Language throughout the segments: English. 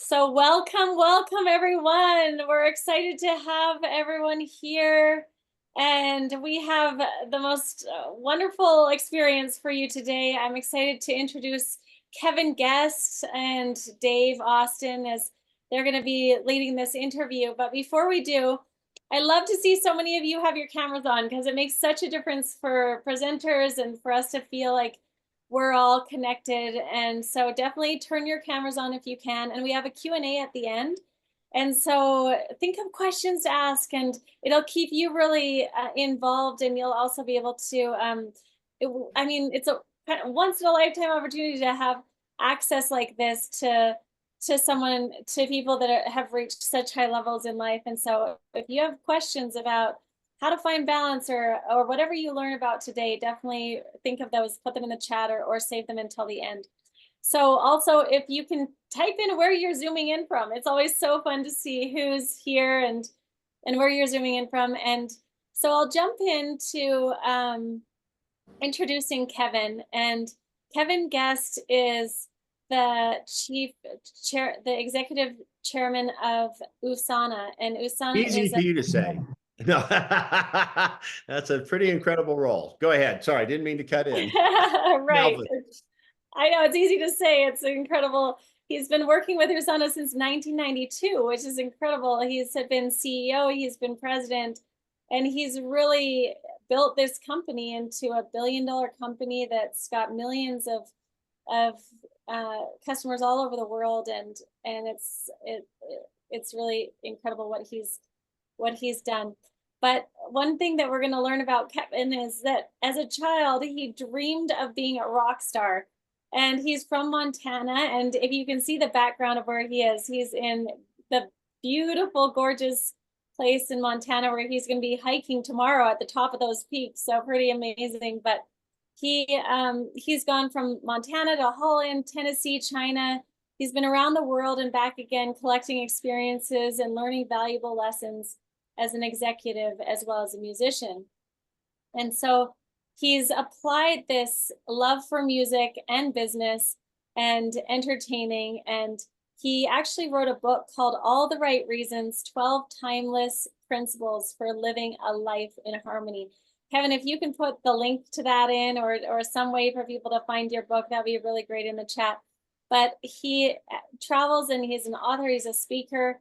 So welcome everyone. We're excited to have everyone here. And we have the most wonderful experience for you today. I'm excited to introduce Kevin Guest and Dave Austin as they're going to be leading this interview. But before we do, I love to see so many of you have your cameras on because it makes such a difference for presenters and for us to feel like we're all connected. And so definitely turn your cameras on if you can. And we have a Q&A at the end. And so think of questions to ask, and it'll keep you really involved, and you'll also be able to, it's a kind of once in a lifetime opportunity to have access like this to people that have reached such high levels in life. And so if you have questions about how to find balance or whatever you learn about today, definitely think of those, put them in the chat or save them until the end. So also, if you can type in where you're zooming in from, it's always so fun to see who's here and where you're zooming in from. And so I'll jump into introducing Kevin. And Kevin Guest is the the executive chairman of Usana. And Usana Easy is for you to say. No, that's a pretty incredible role. Go ahead. Sorry, didn't mean to cut in. right. Melvin. I know it's easy to say. It's incredible. He's been working with Usana since 1992, which is incredible. He's been CEO, he's been president, and he's really built this company into a billion-dollar company that's got millions of customers all over the world, and it's really incredible what he's done. But one thing that we're going to learn about Kevin is that as a child, he dreamed of being a rock star. And he's from Montana. And if you can see the background of where he is, he's in the beautiful, gorgeous place in Montana where he's going to be hiking tomorrow at the top of those peaks. So pretty amazing. But he's gone from Montana to Holland, Tennessee, China. He's been around the world and back again, collecting experiences and learning valuable lessons as an executive as well as a musician. And so he's applied this love for music and business and entertaining. And he actually wrote a book called All the Right Reasons, 12 Timeless Principles for Living a Life in Harmony. Kevin, if you can put the link to that in or some way for people to find your book, that'd be really great in the chat. But he travels and he's an author, he's a speaker.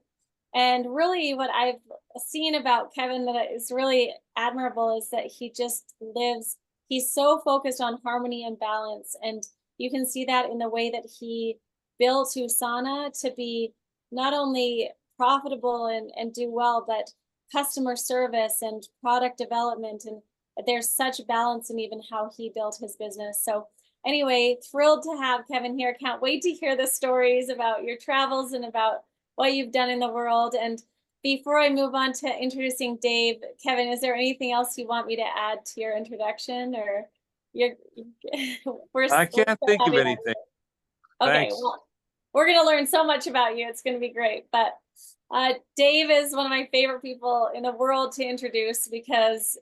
And really what I've seen about Kevin that is really admirable is that he just lives, he's so focused on harmony and balance. And you can see that in the way that he built Usana to be not only profitable and do well, but customer service and product development. And there's such balance in even how he built his business. So anyway, thrilled to have Kevin here. Can't wait to hear the stories about your travels and about what you've done in the world. And before I move on to introducing Dave, Kevin, is there anything else you want me to add to your introduction, or you're I can't think of fabulous. anything. Okay, Thanks. well, we're going to learn so much about you. It's going to be great. But Dave is one of my favorite people in the world to introduce because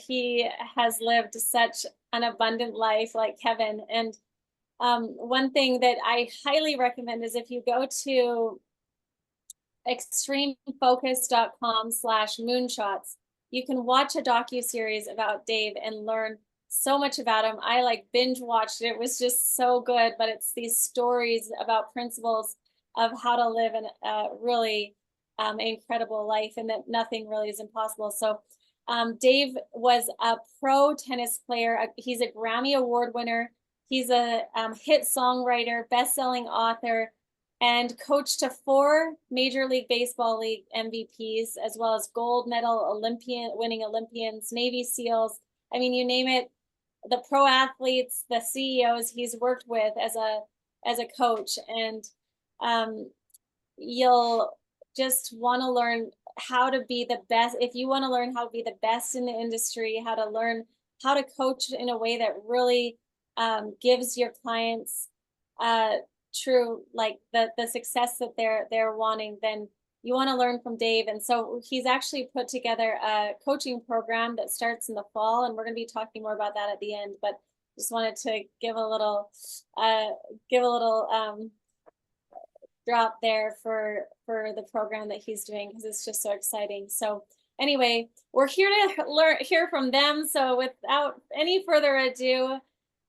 he has lived such an abundant life like Kevin. And one thing that I highly recommend is if you go to extremefocus.com/moonshots, you can watch a docu-series about Dave and learn so much about him. I like binge watched it. It was just so good, but it's these stories about principles of how to live a really incredible life and that nothing really is impossible. So Dave was a pro tennis player. He's a Grammy Award winner. He's a hit songwriter, best-selling author, and coached to 4 Major League Baseball League MVPs, as well as gold medal winning Olympians, Navy SEALs. I mean, you name it, the pro athletes, the CEOs he's worked with as a coach. And you'll just want to learn how to be the best. If you want to learn how to be the best in the industry, how to learn how to coach in a way that really gives your clients true, like the success that they're wanting, then you want to learn from Dave. And so he's actually put together a coaching program that starts in the fall, and we're going to be talking more about that at the end. But just wanted to give a little drop there for the program that he's doing, because it's just so exciting. So anyway, we're here to hear from them. So without any further ado,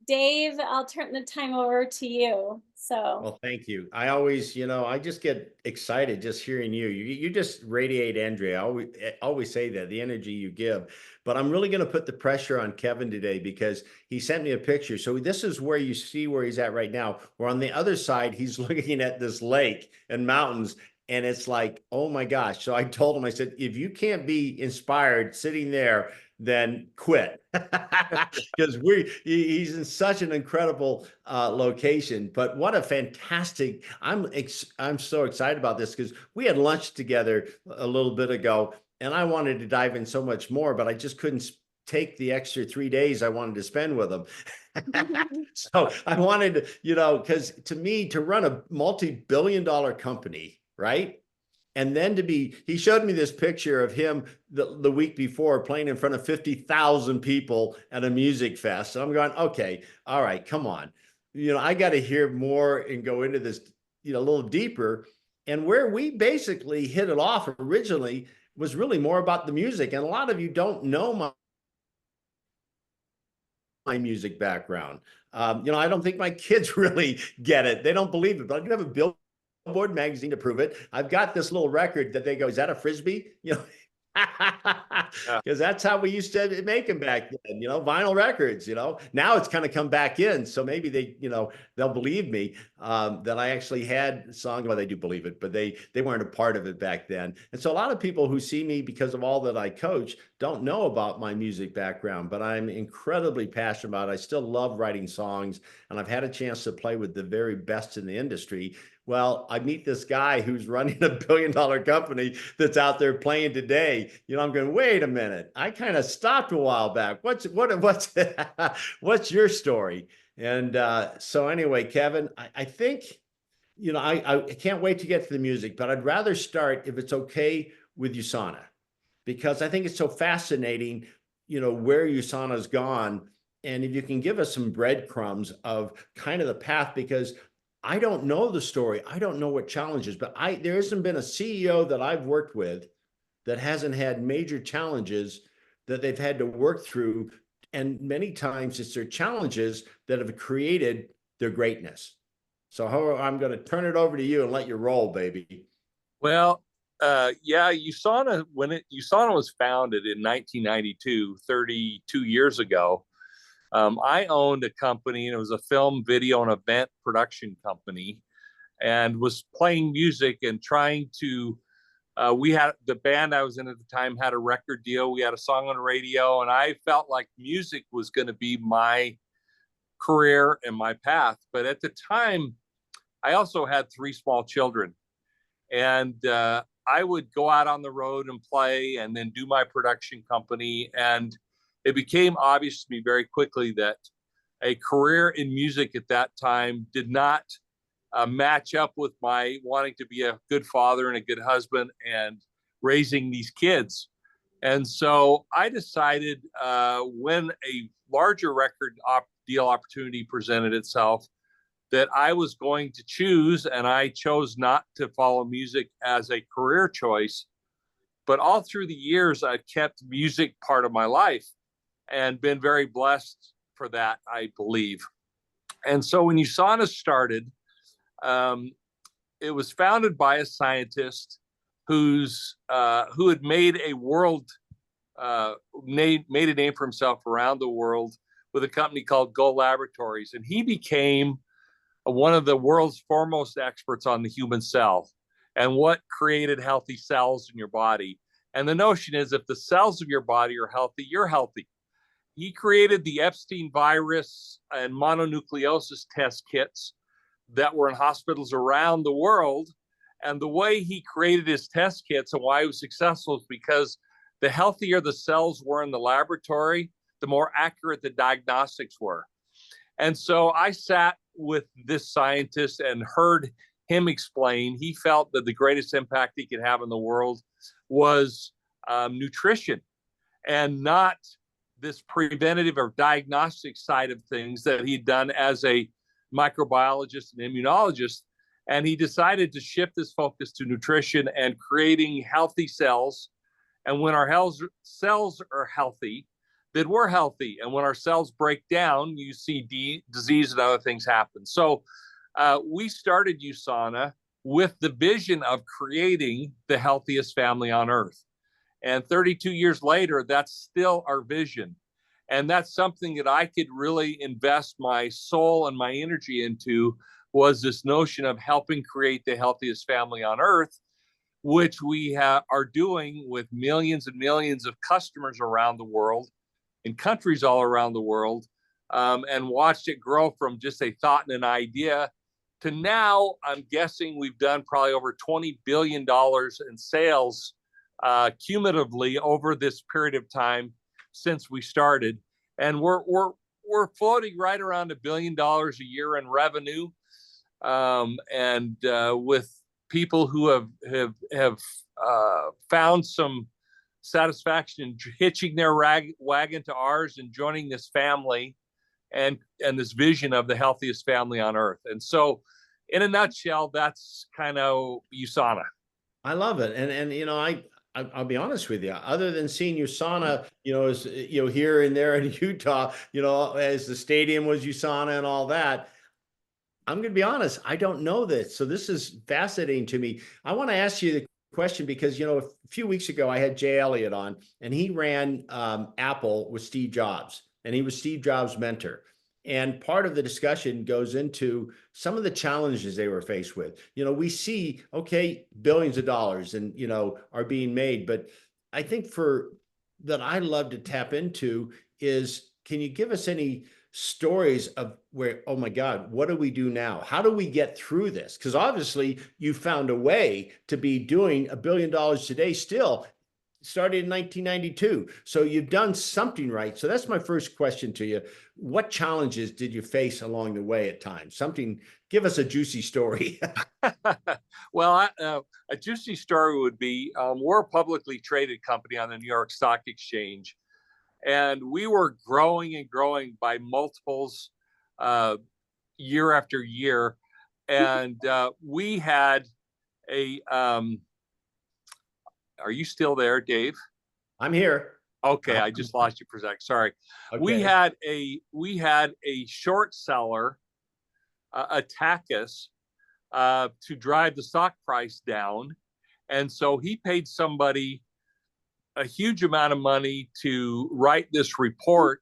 Dave, I'll turn the time over to you. So Well, thank you. I always, I just get excited just hearing you. You just radiate Andrea. I always say that, the energy you give. But I'm really going to put the pressure on Kevin today because he sent me a picture. So this is where you see where he's at right now. Where on the other side, he's looking at this lake and mountains. And it's like, oh my gosh. So I told him, I said, if you can't be inspired sitting there, then quit. Because he's in such an incredible location. But what a fantastic, I'm so excited about this because we had lunch together a little bit ago and I wanted to dive in so much more, but I just couldn't take the extra 3 days I wanted to spend with him. So I wanted to, because to me, to run a multi-billion-dollar company, right? And then he showed me this picture of him the week before playing in front of 50,000 people at a music fest. And I'm going, okay, all right, come on. I got to hear more and go into this, a little deeper. And where we basically hit it off originally was really more about the music. And a lot of you don't know my music background. I don't think my kids really get it. They don't believe it, but I do have a Billboard magazine to prove it. I've got this little record that they go, is that a Frisbee? Because that's how we used to make them back then, vinyl records, now it's kind of come back in. So maybe they'll believe me that I actually had songs. Well, they do believe it, but they weren't a part of it back then. And so a lot of people who see me because of all that I coach don't know about my music background, but I'm incredibly passionate about it. I still love writing songs, and I've had a chance to play with the very best in the industry. Well, I meet this guy who's running $1 billion company that's out there playing today. I'm going, wait a minute. I kind of stopped a while back. What's what's your story? And so anyway, Kevin, I think, I can't wait to get to the music, but I'd rather start, if it's okay, with Usana, because I think it's so fascinating, where Usana's gone. And if you can give us some breadcrumbs of kind of the path, because I don't know the story. I don't know what challenges, but there hasn't been a CEO that I've worked with that hasn't had major challenges that they've had to work through. And many times it's their challenges that have created their greatness. So I'm going to turn it over to you and let you roll, baby. Well, yeah, Usana, Usana was founded in 1992, 32 years ago. I owned a company, and it was a film, video, and event production company, and was playing music and trying to. We had the band I was in at the time had a record deal. We had a song on the radio, and I felt like music was going to be my career and my path. But at the time, I also had 3 small children, and I would go out on the road and play, and then do my production company. And it became obvious to me very quickly that a career in music at that time did not match up with my wanting to be a good father and a good husband and raising these kids. And so I decided when a larger record deal opportunity presented itself that I was going to choose, and I chose not to follow music as a career choice. But all through the years, I've kept music part of my life and been very blessed for that, I believe. And so when Usana started, it was founded by a scientist who had made a name for himself around the world with a company called Go Laboratories, and he became one of the world's foremost experts on the human cell and what created healthy cells in your body. And the notion is, if the cells of your body are healthy, you're healthy. He created the Epstein virus and mononucleosis test kits that were in hospitals around the world. And the way he created his test kits and why he was successful is because the healthier the cells were in the laboratory, the more accurate the diagnostics were. And so I sat with this scientist and heard him explain. He felt that the greatest impact he could have in the world was nutrition, and not this preventative or diagnostic side of things that he'd done as a microbiologist and immunologist. And he decided to shift his focus to nutrition and creating healthy cells. And when our cells are healthy, then we're healthy. And when our cells break down, you see disease and other things happen. So we started Usana with the vision of creating the healthiest family on earth. And 32 years later, that's still our vision. And that's something that I could really invest my soul and my energy into, was this notion of helping create the healthiest family on earth, which we are doing with millions and millions of customers around the world, in countries all around the world, and watched it grow from just a thought and an idea to now, I'm guessing we've done probably over $20 billion in sales cumulatively over this period of time since we started. And we're floating right around $1 billion a year in revenue, and with people who have found some satisfaction in hitching their wagon to ours and joining this family and this vision of the healthiest family on earth. And so, in a nutshell, that's kind of Usana. I love it. And you know, I'll be honest with you, other than seeing Usana, you know, as you know, here and there in Utah, you know, as the stadium was Usana and all that, I'm going to be honest, I don't know this. So this is fascinating to me. I want to ask you the question because, you know, a few weeks ago I had Jay Elliott on, and he ran Apple with Steve Jobs, and he was Steve Jobs' mentor. And part of the discussion goes into some of the challenges they were faced with. You know, we see, okay, billions of dollars and, you know, are being made. But I think that I love to tap into is, can you give us any stories of where, oh my God, what do we do now? How do we get through this? Because obviously you found a way to be doing $1 billion today still. Started in 1992. So you've done something right. So that's my first question to you. What challenges did you face along the way at times? Give us a juicy story. Well, a juicy story would be, we're a publicly traded company on the New York Stock Exchange. And we were growing and growing by multiples year after year. And we had a, are you still there, Dave? I'm here. Okay, I just lost you for a sec. Sorry. Okay. We had a short seller attack us to drive the stock price down. And so he paid somebody a huge amount of money to write this report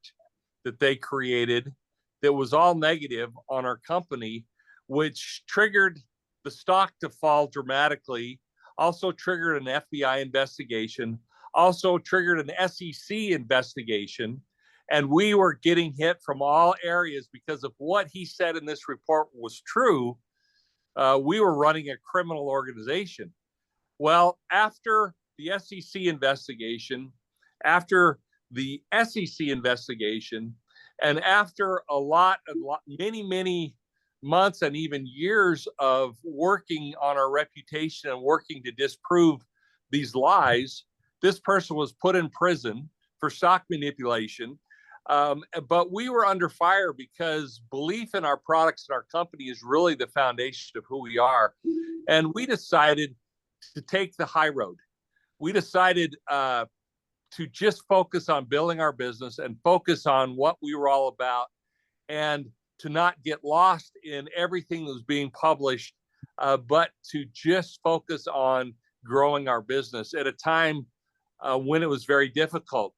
that they created that was all negative on our company, which triggered the stock to fall dramatically, also triggered an FBI investigation, also triggered an SEC investigation. And we were getting hit from all areas because of what he said in this report was true. We were running a criminal organization. Well, after the SEC investigation, and after many months and even years of working on our reputation and working to disprove these lies, this person was put in prison for stock manipulation. But we were under fire because belief in our products and our company is really the foundation of who we are. And we decided to take the high road. We decided to just focus on building our business and focus on what we were all about, and to not get lost in everything that was being published, but to just focus on growing our business at a time when it was very difficult.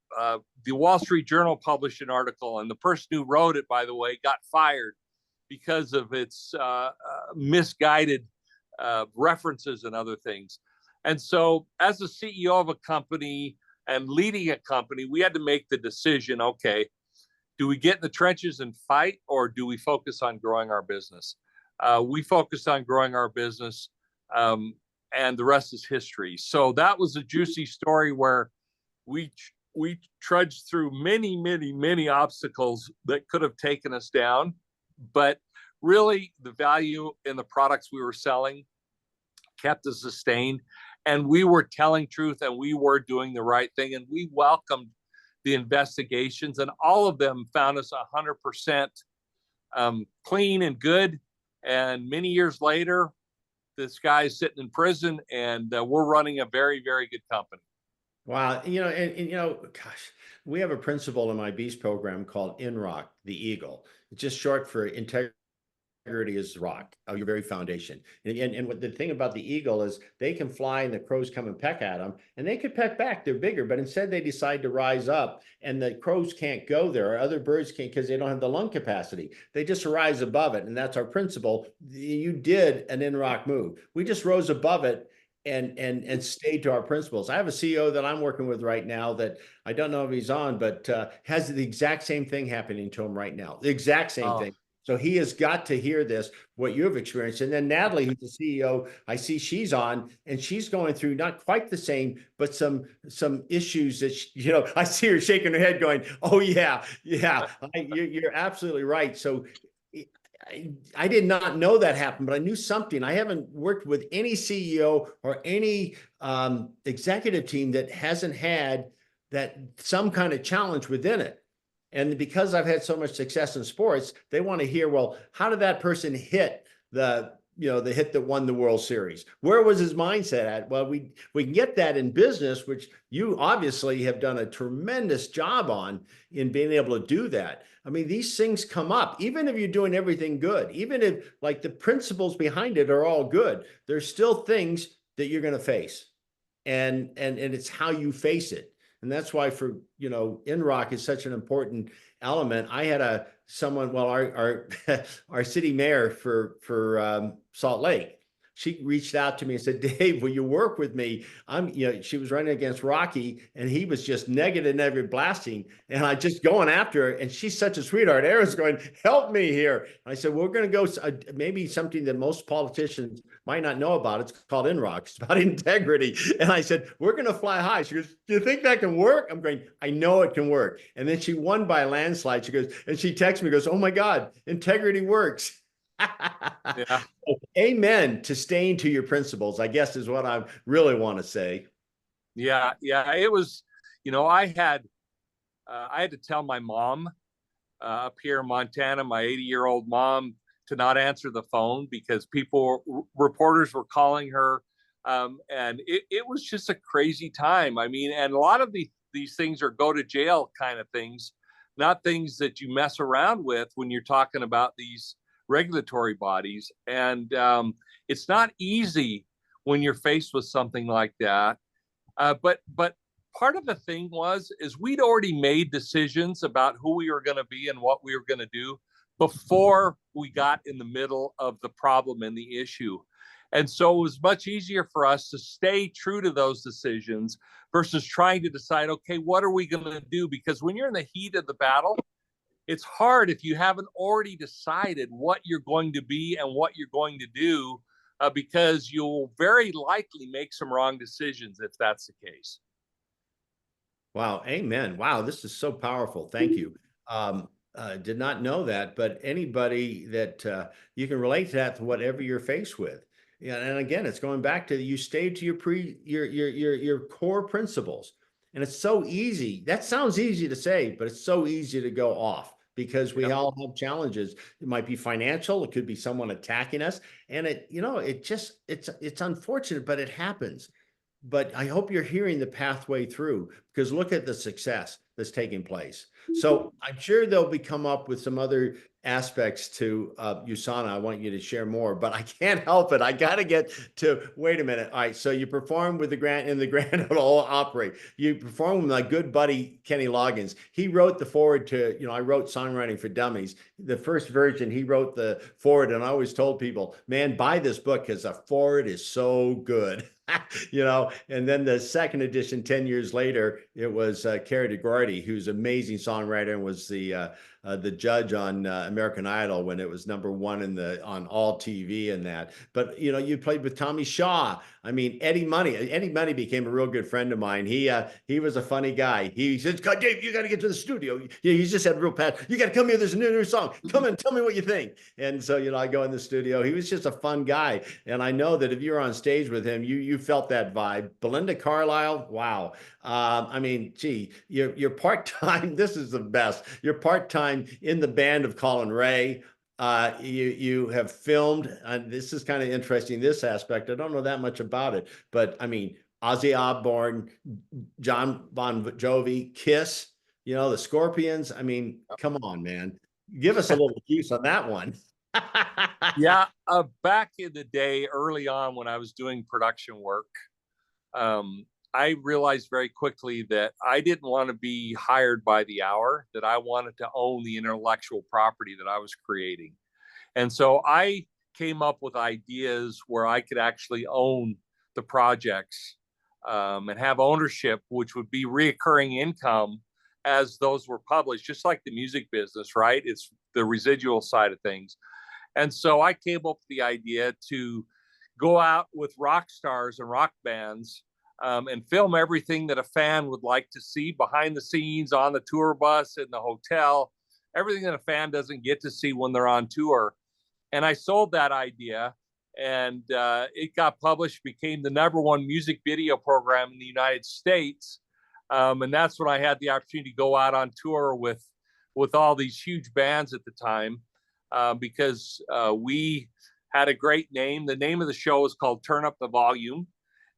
The Wall Street Journal published an article, and the person who wrote it, by the way, got fired because of its misguided references and other things. And so as the CEO of a company and leading a company, we had to make the decision, okay, do we get in the trenches and fight, or do we focus on growing our business? We focused on growing our business, and the rest is history. So that was a juicy story where we trudged through many obstacles that could have taken us down. But really, the value in the products we were selling kept us sustained. And we were telling truth, and we were doing the right thing. And we welcomed the investigations, and all of them found us 100% clean and good. And many years later, this guy's sitting in prison, and we're running a very, very good company. Wow. And gosh, we have a principle in my Beast program called INROC, the Eagle. It's just short for integrity is rock, your very foundation. And what the thing about the eagle is they can fly and the crows come and peck at them, and they could peck back. They're bigger, but instead they decide to rise up, and the crows can't go there, or other birds can't because they don't have the lung capacity. They just rise above it, and that's our principle. You did an in-rock move. We just rose above it and stayed to our principles. I have a CEO that I'm working with right now that I don't know if he's on, but has the exact same thing happening to him right now. The exact same thing. So he has got to hear this, what you've experienced. And then Natalie, who's the CEO, I see she's on, and she's going through not quite the same, but some issues that, I see her shaking her head going, oh, yeah, you're absolutely right. So I did not know that happened, but I knew something. I haven't worked with any CEO or any executive team that hasn't had that some kind of challenge within it. And because I've had so much success in sports, they want to hear, well, how did that person hit the hit that won the World Series? Where was his mindset at? Well, we can get that in business, which you obviously have done a tremendous job on in being able to do that. I mean, these things come up, even if you're doing everything good, even if like the principles behind it are all good, there's still things that you're going to face. And it's how you face it. And that's why for, INROC is such an important element. I had someone, well, our city mayor for Salt Lake, she reached out to me and said, Dave, will you work with me? She was running against Rocky, and he was just negative blasting. And I just going after her, and she's such a sweetheart. Aaron's going, help me here. And I said, we're going to go maybe something that most politicians might not know about. It's called INROC. It's about integrity. And I said, we're going to fly high. She goes, do you think that can work? I'm going, I know it can work. And then she won by a landslide. She goes, and she texts me, goes, oh my God, integrity works. Yeah. Amen to staying to your principles, I guess, is what I really want to say. Yeah. It was, I had to tell my mom up here in Montana, my 80-year-old mom, to not answer the phone because reporters were calling her. And it was just a crazy time. I mean, and a lot of these things are go to jail kind of things, not things that you mess around with when you're talking about these regulatory bodies. And it's not easy when you're faced with something like that. But part of the thing is we'd already made decisions about who we were going to be and what we were going to do before we got in the middle of the problem and the issue. And so it was much easier for us to stay true to those decisions versus trying to decide, okay, what are we going to do? Because when you're in the heat of the battle, it's hard if you haven't already decided what you're going to be and what you're going to do, because you'll very likely make some wrong decisions if that's the case. Wow. Amen. Wow. This is so powerful. Thank you. Did not know that, but anybody that you can relate to that to whatever you're faced with. Yeah, and again, it's going back to you stay to your core principles. And it's so easy. That sounds easy to say, but it's so easy to go off because we all have challenges. It might be financial, it could be someone attacking us. And it's unfortunate, but it happens. But I hope you're hearing the pathway through, because look at the success that's taking place. So I'm sure they'll come up with some other aspects to Usana. I want you to share more, but I can't help it. I got to get to, wait a minute. All right. So you performed with the Grand Ole Opry. You performed with my good buddy, Kenny Loggins. He wrote the foreword to, I wrote Songwriting for Dummies. The first version, he wrote the foreword. And I always told people, man, buy this book because the foreword is so good. And then the second edition, 10 years later, it was Carrie DeGuardi, who's an amazing songwriter and was the judge on American Idol when it was #1 on all TV and that. But you played with Tommy Shaw. I mean, Eddie Money became a real good friend of mine. He was a funny guy. He said, God, Dave, you got to get to the studio. He just had real passion. You got to come here. There's a new song. Come in, tell me what you think. And so I go in the studio. He was just a fun guy. And I know that if you were on stage with him, you felt that vibe. Belinda Carlisle, wow. I mean, gee, you're part-time. This is the best. You're part-time in the band of Colin Ray. You have filmed, this is kind of interesting, this aspect. I don't know that much about it, but I mean, Ozzy Osbourne, John Bon Jovi, Kiss, you know, the Scorpions. I mean, come on, man. Give us a little juice on that one. Yeah, back in the day, early on when I was doing production work, I realized very quickly that I didn't want to be hired by the hour, that I wanted to own the intellectual property that I was creating. And so I came up with ideas where I could actually own the projects, and have ownership, which would be reoccurring income as those were published, just like the music business, right? It's the residual side of things. And so I came up with the idea to go out with rock stars and rock bands, and film everything that a fan would like to see behind the scenes, on the tour bus, in the hotel, everything that a fan doesn't get to see when they're on tour. And I sold that idea, and it got published, became the #1 music video program in the United States. And that's when I had the opportunity to go out on tour with all these huge bands at the time, because we had a great name. The name of the show was called Turn Up the Volume.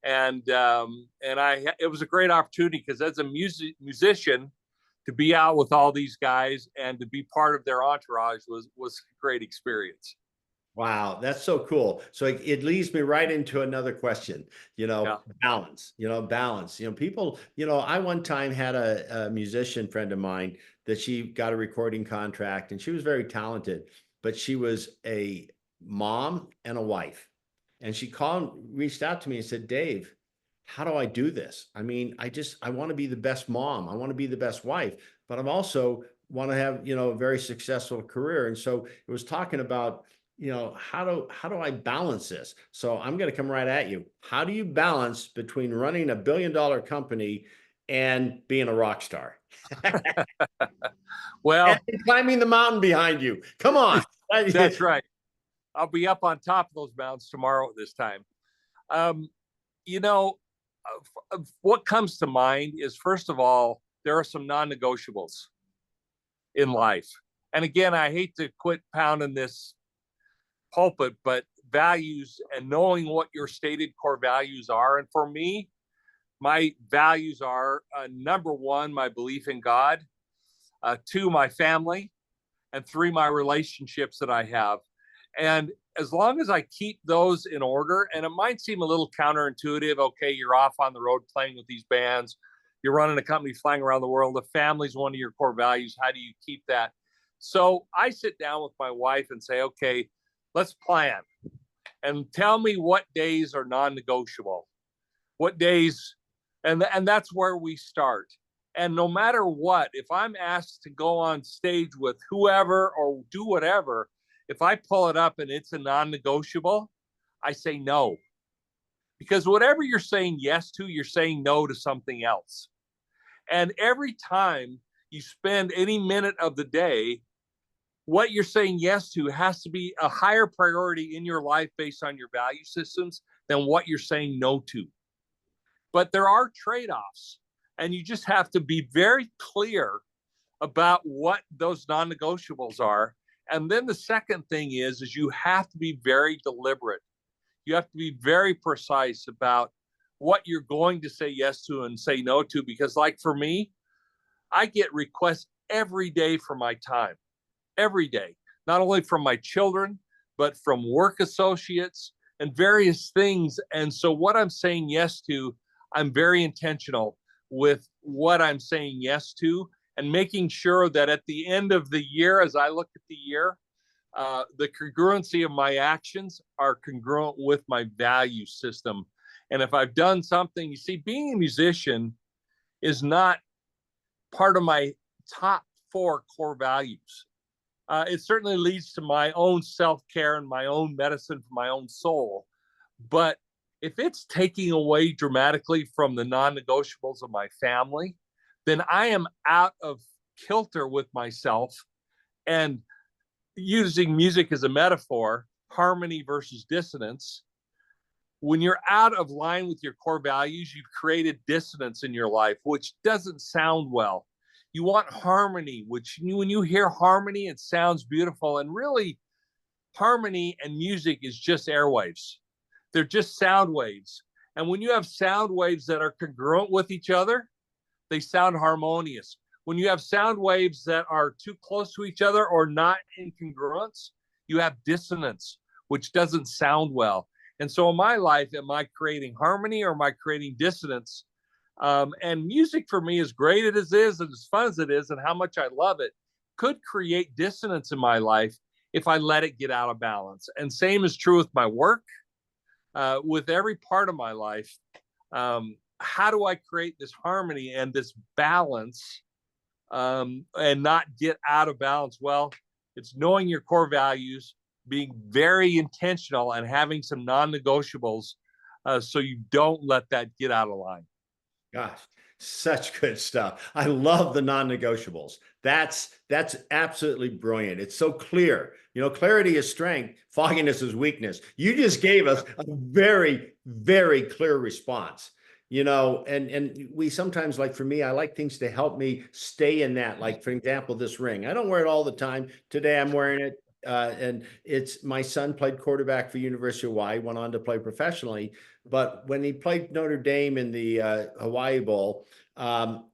And it was a great opportunity because as a musician, to be out with all these guys and to be part of their entourage was a great experience. Wow, that's so cool. So it leads me right into another question, Yeah. balance, balance. People, I one time had a musician friend of mine that she got a recording contract, and she was very talented, but she was a mom and a wife. And she reached out to me and said, Dave, how do I do this? I mean, I want to be the best mom. I want to be the best wife, but I'm also want to have, a very successful career. And so it was talking about, how do I balance this? So I'm going to come right at you. How do you balance between running a billion-dollar company and being a rock star? Well, and climbing the mountain behind you. Come on. That's right. I'll be up on top of those mountains tomorrow at this time. You know, what comes to mind is, first of all, there are some non-negotiables in life. And again, I hate to quit pounding this pulpit, but values and knowing what your stated core values are. And for me, my values are #1, my belief in God, 2, my family, and 3, my relationships that I have. And as long as I keep those in order, and it might seem a little counterintuitive, okay, you're off on the road playing with these bands, you're running a company flying around the world, the family's one of your core values. How do you keep that? So I sit down with my wife and say, okay, let's plan and tell me what days are non-negotiable, what days, and that's where we start. And no matter what, if I'm asked to go on stage with whoever or do whatever, if I pull it up and it's a non-negotiable, I say no. Because whatever you're saying yes to, you're saying no to something else. And every time you spend any minute of the day, what you're saying yes to has to be a higher priority in your life based on your value systems than what you're saying no to. But there are trade-offs, and you just have to be very clear about what those non-negotiables are. And then the second thing is you have to be very deliberate. You have to be very precise about what you're going to say yes to and say no to. Because like for me, I get requests every day for my time, every day, not only from my children, but from work associates and various things. And so what I'm saying yes to, I'm very intentional with what I'm saying yes to, and making sure that at the end of the year, as I look at the year, the congruency of my actions are congruent with my value system. And if I've done something, you see, being a musician is not part of my top 4 core values. It certainly leads to my own self-care and my own medicine for my own soul. But if it's taking away dramatically from the non-negotiables of my family, then I am out of kilter with myself. And using music as a metaphor, harmony versus dissonance, when you're out of line with your core values, you've created dissonance in your life, which doesn't sound well. You want harmony, which when you hear harmony, it sounds beautiful. And really, harmony and music is just airwaves. They're just sound waves. And when you have sound waves that are congruent with each other, they sound harmonious. When you have sound waves that are too close to each other or not in congruence, you have dissonance, which doesn't sound well. And so in my life, am I creating harmony or am I creating dissonance? And music for me, as great as it is and as fun as it is and how much I love it, could create dissonance in my life if I let it get out of balance. And same is true with my work, with every part of my life. How do I create this harmony and this balance, and not get out of balance? Well, it's knowing your core values, being very intentional, and having some non-negotiables, so you don't let that get out of line. Gosh, such good stuff. I love the non-negotiables. That's absolutely brilliant. It's so clear. You know, clarity is strength, fogginess is weakness. You just gave us a very, very clear response. You know, and we sometimes, like for me, I like things to help me stay in that. Like, for example, this ring. I don't wear it all the time. Today I'm wearing it. And it's my son played quarterback for University of Hawaii, went on to play professionally. But when he played Notre Dame in the Hawaii Bowl,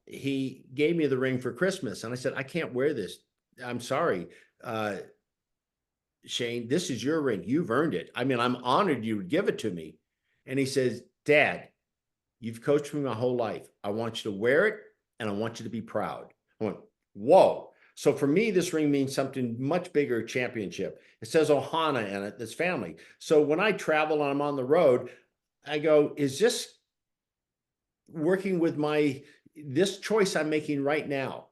he gave me the ring for Christmas. And I said, I can't wear this. I'm sorry, Shane, this is your ring. You've earned it. I mean, I'm honored you would give it to me. And he says, Dad, you've coached me my whole life. I want you to wear it and I want you to be proud. I went, whoa. So for me, this ring means something much bigger, championship. It says Ohana in it, this family. So when I travel and I'm on the road, I go, is this working with this choice I'm making right now?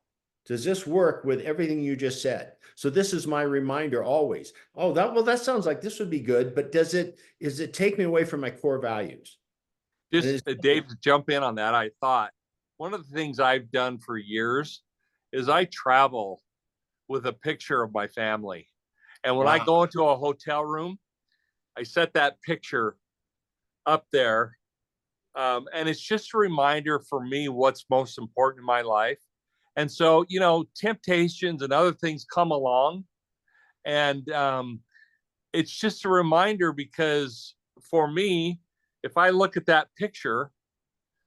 Does this work with everything you just said? So this is my reminder always. Oh, that sounds like this would be good, but does it take me away from my core values? Just Dave, to jump in on that, I thought one of the things I've done for years is I travel with a picture of my family. And when I go into a hotel room, I set that picture up there. And it's just a reminder for me what's most important in my life. And so, you know, temptations and other things come along. And it's just a reminder, because for me, if I look at that picture,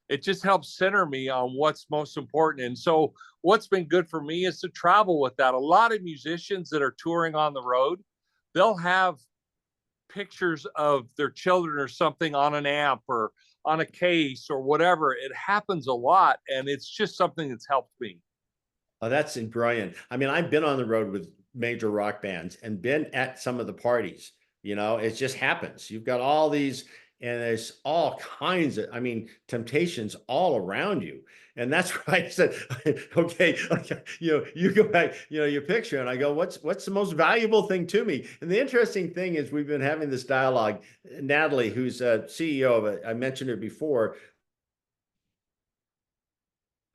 it just helps center me on what's most important. And so what's been good for me is to travel with that. A lot of musicians that are touring on the road, they'll have pictures of their children or something on an amp or on a case or whatever. It happens a lot, and it's just something that's helped me. Oh, that's brilliant. I mean, I've been on the road with major rock bands and been at some of the parties. You know, it just happens. You've got all these, and there's all kinds of, I mean, temptations all around you. And that's why I said, okay, you know, you go back, you know, your picture, and I go, what's the most valuable thing to me? And the interesting thing is, we've been having this dialogue. Natalie, who's a CEO of it, I mentioned her before.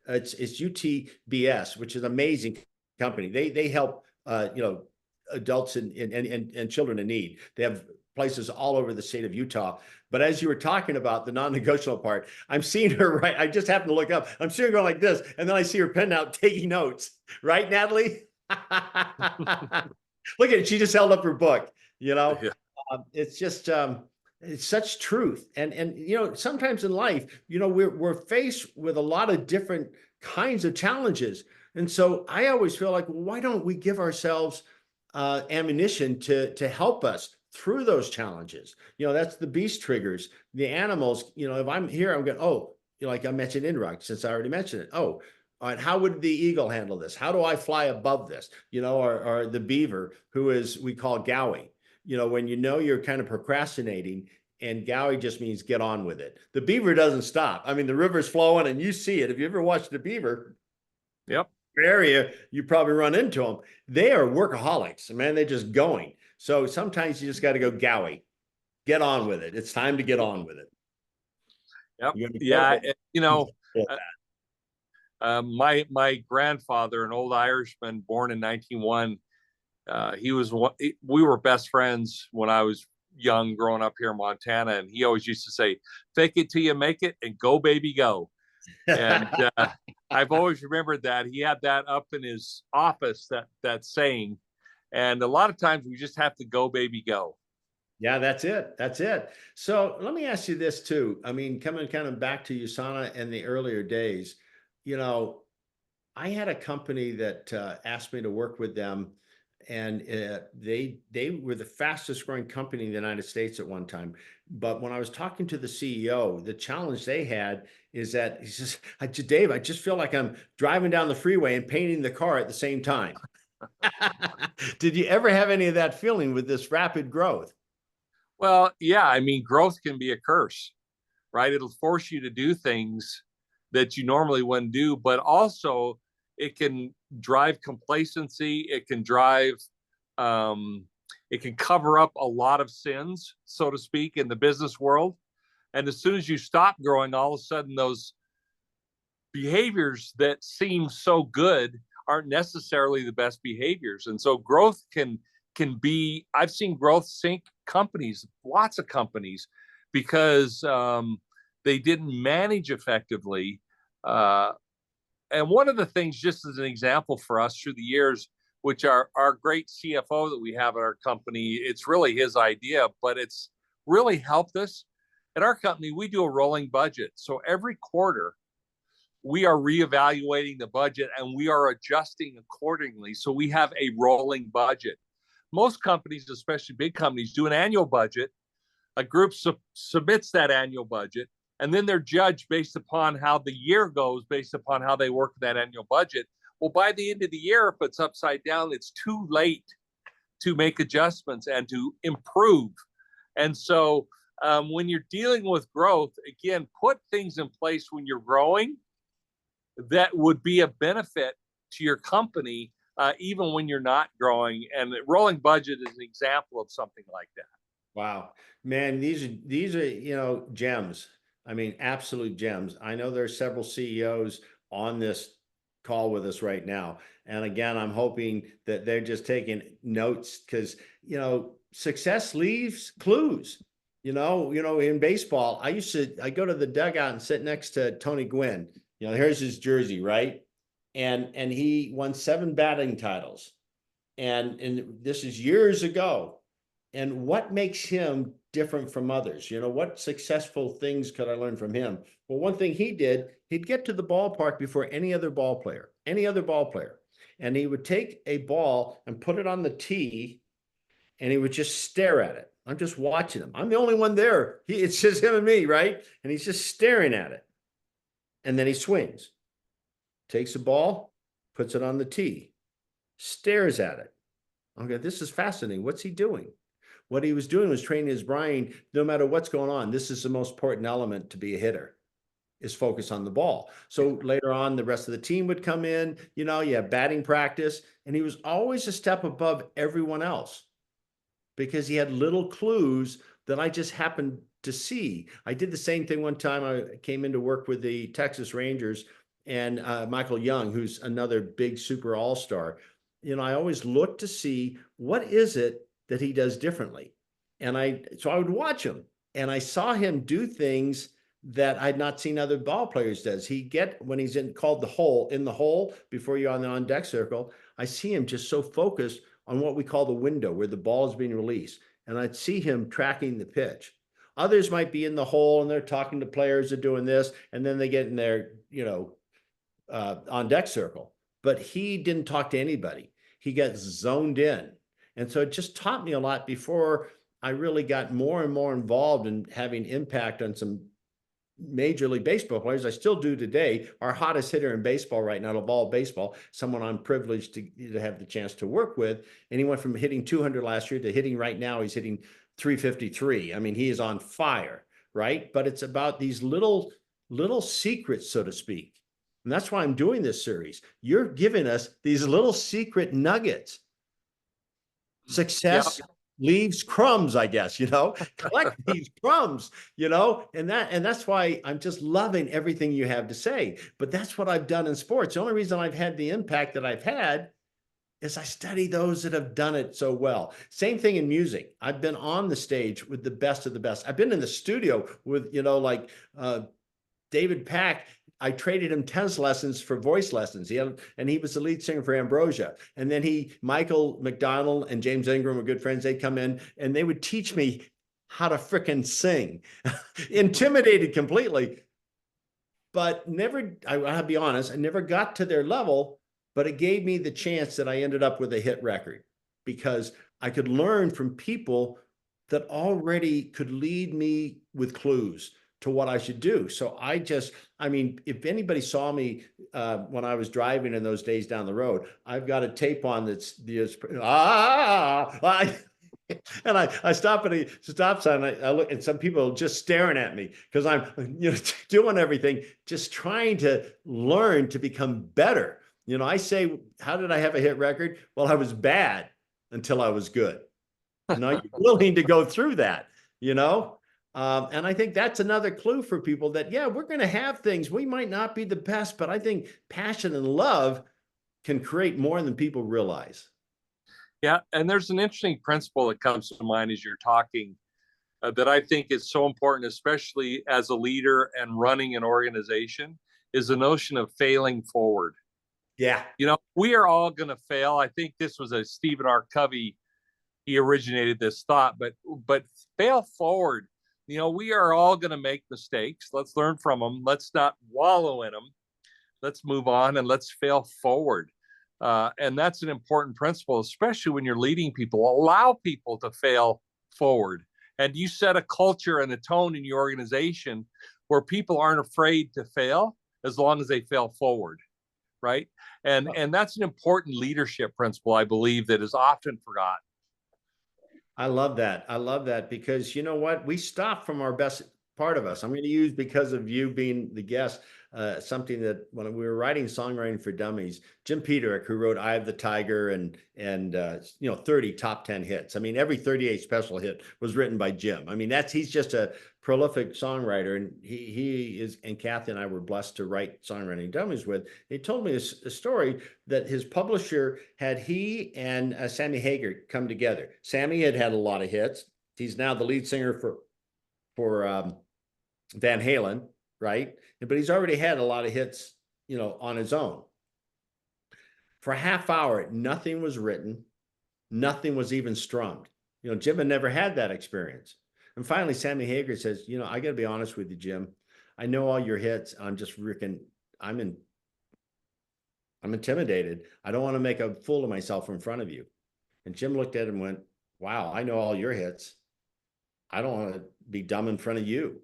It's UTBS, which is an amazing company. They help you know, adults and children in need. They have places all over the state of Utah. But as you were talking about the non-negotiable part, I'm seeing her, right. I just happened to look up. I'm seeing her going like this, and then I see her pen out taking notes. Right, Natalie? Look at it. She just held up her book. You know, Yeah. It's just it's such truth. And you know, sometimes in life, you know, we're faced with a lot of different kinds of challenges. And so I always feel like, well, why don't we give ourselves ammunition to help us through those challenges? You know, that's the beast triggers, the animals. You know, if I'm here, I'm going, oh, you know, like I mentioned Inrock, since I already mentioned it. Oh, all right, how would the eagle handle this? How do I fly above this? You know, or the beaver, who is, we call Gowie. You know, when you know you're kind of procrastinating, and Gowie just means get on with it. The beaver doesn't stop. I mean, the river's flowing and you see it. If you ever watched the beaver, Yep. area, you probably run into them. They are workaholics, man. They're just going. So sometimes you just got to go, Gowie, get on with it. It's time to get on with it. Yep. Yeah. You know, my grandfather, an old Irishman born in 1901, we were best friends when I was young, growing up here in Montana, and he always used to say, "Fake it till you make it, and go baby go." And I've always remembered that. He had that up in his office, that saying, And a lot of times we just have to go, baby, go. Yeah, that's it. That's it. So let me ask you this too. I mean, coming kind of back to USANA and the earlier days, you know, I had a company that asked me to work with them, and they were the fastest growing company in the United States at one time. But when I was talking to the CEO, the challenge they had is that he says, Dave, I just feel like I'm driving down the freeway and painting the car at the same time." Did you ever have any of that feeling with this rapid growth? Well, yeah, I mean, growth can be a curse, right? It'll force you to do things that you normally wouldn't do, but also it can drive complacency. Um, it can cover up a lot of sins, so to speak, in the business world. And as soon as you stop growing, all of a sudden those behaviors that seem so good aren't necessarily the best behaviors. And so growth can be, I've seen growth sink companies, lots of companies, because they didn't manage effectively. And one of the things, just as an example for us through the years, which our great CFO that we have at our company, it's really his idea, but it's really helped us. At our company, we do a rolling budget. So every quarter, we are reevaluating the budget and we are adjusting accordingly. So we have a rolling budget. Most companies, especially big companies, do an annual budget. A group submits that annual budget, and then they're judged based upon how the year goes, based upon how they work that annual budget. Well, by the end of the year, if it's upside down, it's too late to make adjustments and to improve. And so when you're dealing with growth, again, put things in place when you're growing that would be a benefit to your company, even when you're not growing. And rolling budget is an example of something like that. Wow, man, these are, you know, gems. I mean, absolute gems. I know there's several CEOs on this call with us right now. And again, I'm hoping that they're just taking notes because, you know, success leaves clues. In baseball, I go to the dugout and sit next to Tony Gwynn. You know, here's his jersey, right? And he won 7 batting titles. And this is years ago. And what makes him different from others? You know, what successful things could I learn from him? Well, one thing he did, he'd get to the ballpark before any other ball player. And he would take a ball and put it on the tee, and he would just stare at it. I'm just watching him. I'm the only one there. It's just him and me, right? And he's just staring at it. And then he swings, takes the ball, puts it on the tee, stares at it. Okay, this is fascinating. What's he doing? What he was doing was training his brain, no matter what's going on. This is the most important element to be a hitter, is focus on the ball. So later on, the rest of the team would come in, you have batting practice, and he was always a step above everyone else because he had little clues that I just happened to see. I did the same thing one time. I came in to work with the Texas Rangers and Michael Young, who's another big super all-star. I always look to see what is it that he does differently. So I would watch him, and I saw him do things that I'd not seen other ball players does. When he's in the hole before you're on deck circle, I see him just so focused on what we call the window where the ball is being released. And I'd see him tracking the pitch. Others might be in the hole and they're talking to players that are doing this, and then they get in their, on deck circle. But he didn't talk to anybody. He got zoned in. And so it just taught me a lot before I really got more and more involved in having impact on some Major League Baseball players. I still do today. Our hottest hitter in baseball right now, of all baseball, someone I'm privileged to have the chance to work with. And he went from hitting 200 last year to hitting right now, he's hitting 353. I mean, he is on fire, right? But it's about these little secrets, so to speak. And that's why I'm doing this series. You're giving us these little secret nuggets. Success leaves crumbs, I guess, collect these crumbs, and that's why I'm just loving everything you have to say. But that's what I've done in sports. The only reason I've had the impact that I've had is I study those that have done it so well. Same thing in music. I've been on the stage with the best of the best. I've been in the studio with, David Pack I traded him tennis lessons for voice lessons. And he was the lead singer for Ambrosia. And then Michael McDonald and James Ingram were good friends. They'd come in and they would teach me how to frickin' sing. Intimidated completely, but never, I'll be honest, I never got to their level, but it gave me the chance that I ended up with a hit record because I could learn from people that already could lead me with clues to what I should do. So I mean, if anybody saw me when I was driving in those days down the road, I've got a tape on that's and I stop at a stop sign. I look, and some people are just staring at me because I'm, doing everything, just trying to learn to become better. I say, how did I have a hit record? Well, I was bad until I was good. You're willing to go through that, and I think that's another clue for people that, yeah, we're going to have things. We might not be the best, but I think passion and love can create more than people realize. Yeah, and there's an interesting principle that comes to mind as you're talking that I think is so important, especially as a leader and running an organization, is the notion of failing forward. Yeah. We are all going to fail. I think this was a Stephen R. Covey. He originated this thought, but fail forward. We are all going to make mistakes. Let's learn from them. Let's not wallow in them. Let's move on and let's fail forward. And that's an important principle, especially when you're leading people. Allow people to fail forward. And you set a culture and a tone in your organization where people aren't afraid to fail as long as they fail forward, right? And that's an important leadership principle, I believe, that is often forgotten. I love that. I love that because you know what? We stop from our best part of us. I'm going to use, because of you being the guest, something that when we were writing Songwriting for Dummies, Jim Peterick, who wrote Eye of the Tiger and 30 top 10 hits. I mean, every 38 special hit was written by Jim. I mean, he's just a prolific songwriter, and he is, and Kathy and I were blessed to write Songwriting Dummies with. He told me a story that his publisher had he and Sammy Hagar come together. Sammy had a lot of hits. He's now the lead singer for Van Halen, right? But he's already had a lot of hits, on his own. For a half hour, nothing was written, nothing was even strummed. Jim had never had that experience. And finally, Sammy Hagar says, I got to be honest with you, Jim. I know all your hits. I'm just I'm intimidated. I don't want to make a fool of myself in front of you. And Jim looked at him and went, wow, I know all your hits. I don't want to be dumb in front of you.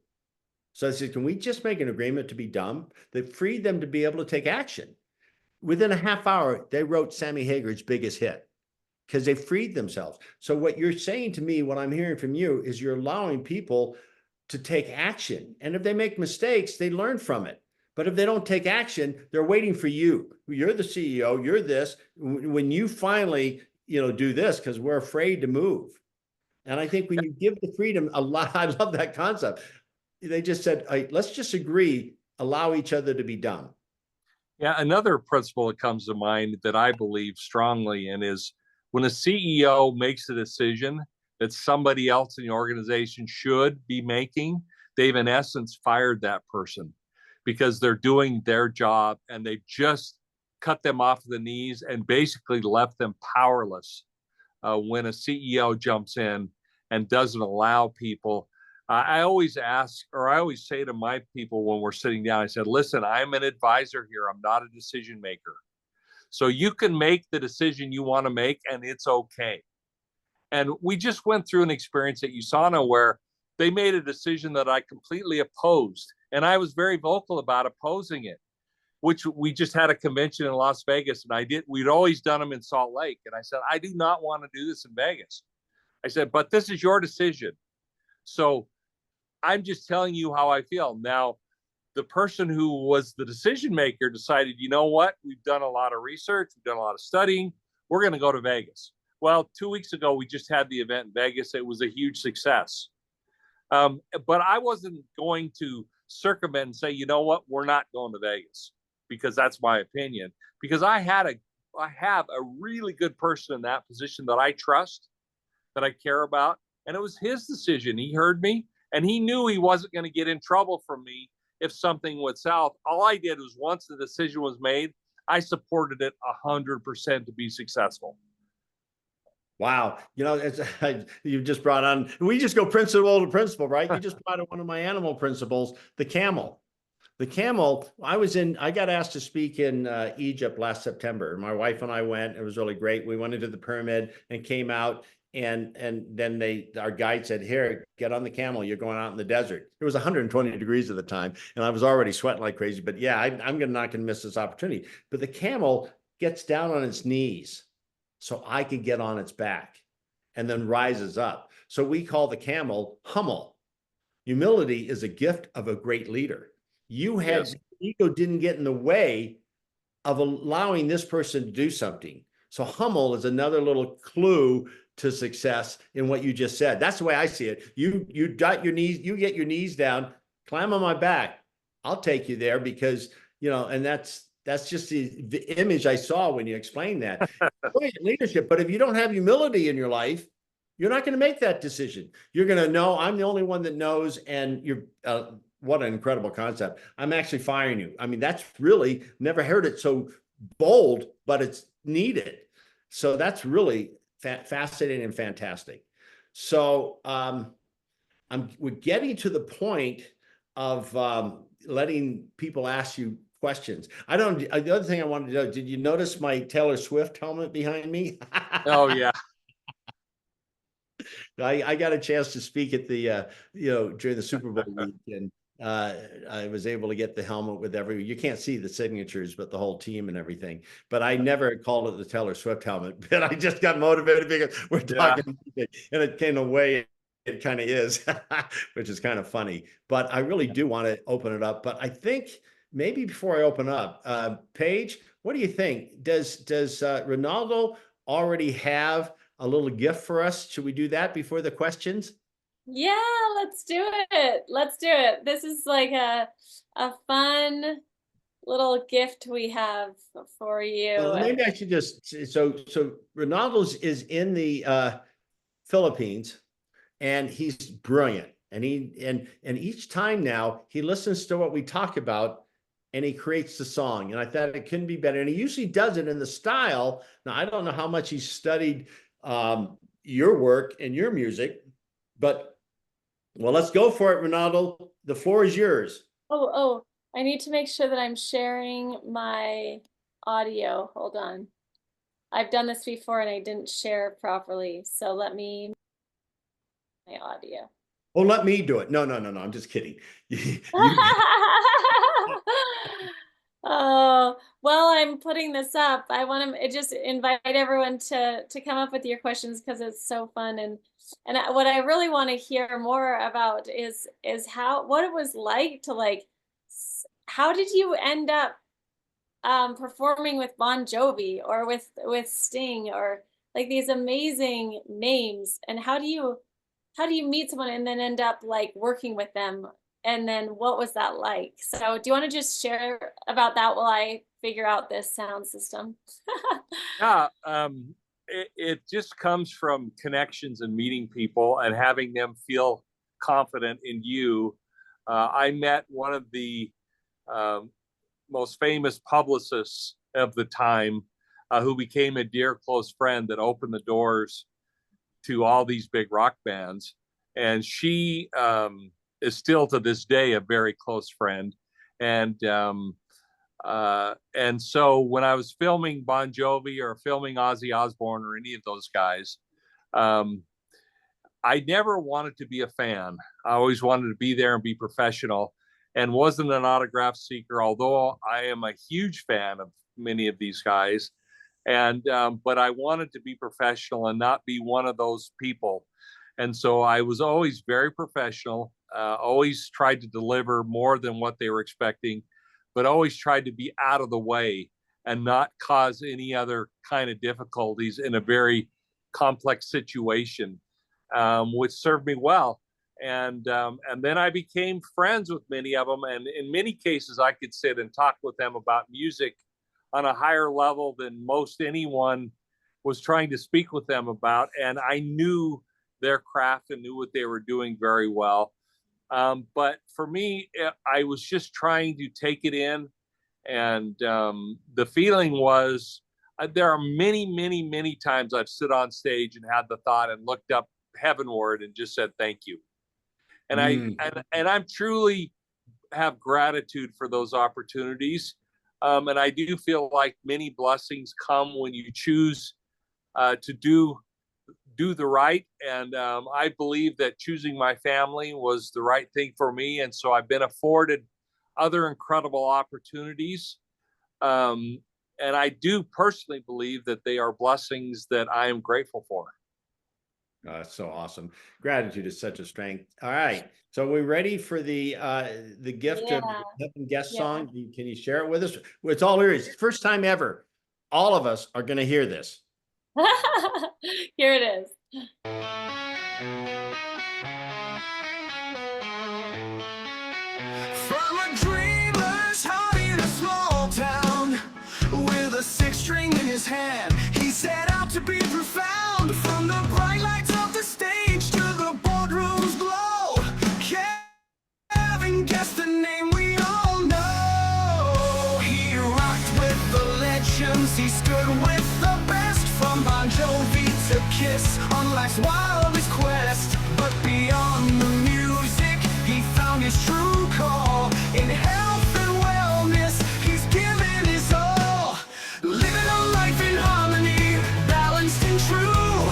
So I said, can we just make an agreement to be dumb? That freed them to be able to take action. Within a half hour, they wrote Sammy Hagar's biggest hit because they freed themselves. So what you're saying to me, what I'm hearing from you, is you're allowing people to take action. And if they make mistakes, they learn from it. But if they don't take action, they're waiting for you. You're the CEO, you're this. When you finally, do this, because we're afraid to move. And I think when you give the freedom a lot, I love that concept. They just said, let's just agree, allow each other to be dumb. Yeah, another principle that comes to mind that I believe strongly in is when a CEO makes a decision that somebody else in the organization should be making, they've in essence fired that person because they're doing their job and they just cut them off the knees and basically left them powerless when a CEO jumps in and doesn't allow people. I always ask, or I always say to my people when we're sitting down, I said, listen, I'm an advisor here. I'm not a decision maker. So you can make the decision you want to make and it's okay. And we just went through an experience at Usana where they made a decision that I completely opposed. And I was very vocal about opposing it, which we just had a convention in Las Vegas. And we'd always done them in Salt Lake. And I said, I do not want to do this in Vegas. I said, but this is your decision. So I'm just telling you how I feel. Now, the person who was the decision maker decided, you know what? We've done a lot of research. We've done a lot of studying. We're going to go to Vegas. Well, 2 weeks ago, we just had the event in Vegas. It was a huge success. But I wasn't going to circumvent and say, you know what? We're not going to Vegas because that's my opinion. Because I have a really good person in that position that I trust, that I care about. And it was his decision. He heard me. And he knew he wasn't going to get in trouble from me if something went south. All I did was, once the decision was made, I supported it 100% to be successful. Wow. You know, you just brought on, we just go principle to principle, right? You just brought on one of my animal principles, the camel. The camel, I got asked to speak in Egypt last September. My wife and I went. It was really great. We went into the pyramid and came out, and then our guide said, "Here, get on the camel. You're going out in the desert." It was 120 degrees at the time, and I was already sweating like crazy. But yeah, I'm not gonna miss this opportunity. But the camel gets down on its knees so I could get on its back, and then rises up. So we call the camel Hummel. Humility is a gift of a great leader. You had Yes. ego didn't get in the way of allowing this person to do something. So Hummel is another little clue to success in what you just said. That's the way I see it. You dot your knees, you get your knees down, climb on my back. I'll take you there because, and that's just the image I saw when you explained that. Brilliant leadership, but if you don't have humility in your life, you're not going to make that decision. You're going to know I'm the only one that knows, and you're what an incredible concept. I'm actually firing you. I mean, that's really never heard it so bold, but it's needed. So that's really fascinating and fantastic. So we're getting to the point of letting people ask you questions. The other thing I wanted to know, did you notice my Taylor Swift helmet behind me? Oh yeah. I got a chance to speak at the during the Super Bowl week, and I was able to get the helmet with you can't see the signatures, but the whole team and everything. But I never called it the Taylor Swift helmet, but I just got motivated because we're talking, and it came away. It kind of is, which is kind of funny. But I really do want to open it up. But I think maybe before I open up, Paige, what do you think? Does Ronaldo already have a little gift for us? Should we do that before the questions? Yeah, let's do it. Let's do it. This is like a fun little gift we have for you. Well, maybe I should just so Ronaldo's is in the Philippines, and he's brilliant. And each time now he listens to what we talk about, and he creates the song. And I thought it couldn't be better. And he usually does it in the style. Now I don't know how much he's studied your work and your music, but well, let's go for it, Ronaldo. The floor is yours. Oh, I need to make sure that I'm sharing my audio. Hold on. I've done this before and I didn't share properly. So let me my audio. Oh, let me do it. No. I'm just kidding. Oh, while I'm putting this up, I want to just invite everyone to come up with your questions because it's so fun, and what I really want to hear more about is what it was like to how did you end up performing with Bon Jovi or with Sting or like these amazing names, and how do you meet someone and then end up like working with them? And then what was that like? So do you want to just share about that while I figure out this sound system? Yeah. It just comes from connections and meeting people and having them feel confident in you. I met one of the most famous publicists of the time, who became a dear close friend that opened the doors to all these big rock bands. And she is still to this day a very close friend. And so when I was filming Bon Jovi or filming Ozzy Osbourne or any of those guys, I never wanted to be a fan. I always wanted to be there and be professional, and wasn't an autograph seeker, although I am a huge fan of many of these guys. And but I wanted to be professional and not be one of those people. And so I was always very professional, always tried to deliver more than what they were expecting, but always tried to be out of the way and not cause any other kind of difficulties in a very complex situation, which served me well. And then I became friends with many of them, and in many cases I could sit and talk with them about music on a higher level than most anyone was trying to speak with them about. And I knew their craft and knew what they were doing very well. But for me, I was just trying to take it in. And the feeling was, there are many, many, many times I've stood on stage and had the thought and looked up heavenward and just said, thank you. And I'm truly have gratitude for those opportunities. And I do feel like many blessings come when you choose to do the right. And I believe that choosing my family was the right thing for me. And so I've been afforded other incredible opportunities. And I do personally believe that they are blessings that I am grateful for. So awesome. Gratitude is such a strength. All right. So we're ready for the gift of the Heaven Guest song. Can you share it with us? It's all ears. First time ever. All of us are going to hear this. Here it is. From a dreamer's heart in a small town, with a six-string in his hand, he set out to be profound. From the bright lights of the stage to the boardroom's glow, Kevin Guest, the name we all know. He rocked with the legends, he stood with the best, from Bon Jovi to Kiss, on life's wildest quest. But beyond the music, he found his true call. In health and wellness, he's given his all. Living a life in harmony, balanced and true,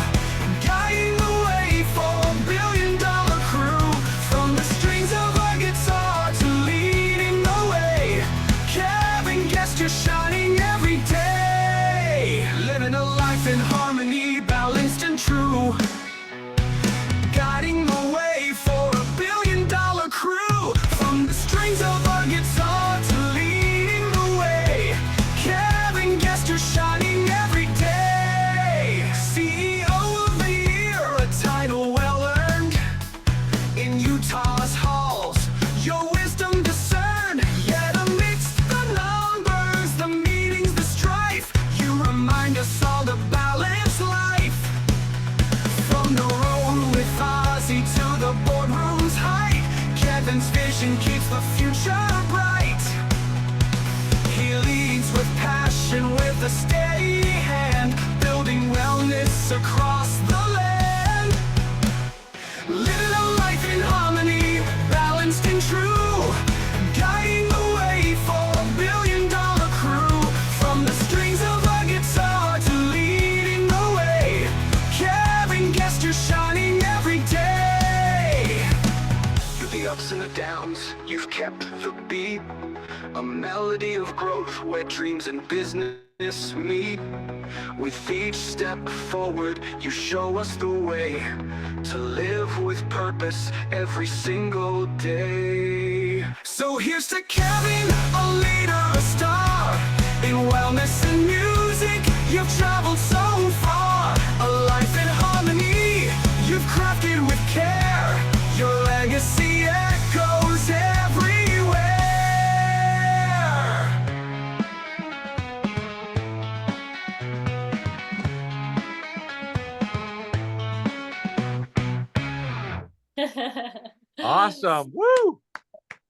guiding the way for a billion-dollar crew. From the strings of a guitar to leading the way, Kevin Guest, you're shining every day. Living a life in harmony, balanced and true, guiding the way for a billion-dollar crew. From the strings of a guitar to leading the way, Kevin Guest, you're shining every day. CEO of the Year, a title well earned in Utah's halls. Your wisdom discerned, yet amidst the numbers, the meetings, the strife, you remind us all to balance life. From the road with Ozzy to the boardroom's height, Kevin's vision keeps the future bright. He leads with passion, with a steady hand, building wellness across the land. Living a life in harmony, balanced and true, guiding the way for a billion-dollar crew. From the strings of a guitar to leading the way, Kevin Guest, you're shining every day. Through the ups and the downs, you've kept the beat, a melody of growth where dreams and business meet. With each step forward, you show us the way to live with purpose every single day. So here's to Kevin, a leader, a star, in wellness and music. You've traveled so far, a life in harmony you've crafted with care. Your legacy echoes everywhere. Awesome. Woo!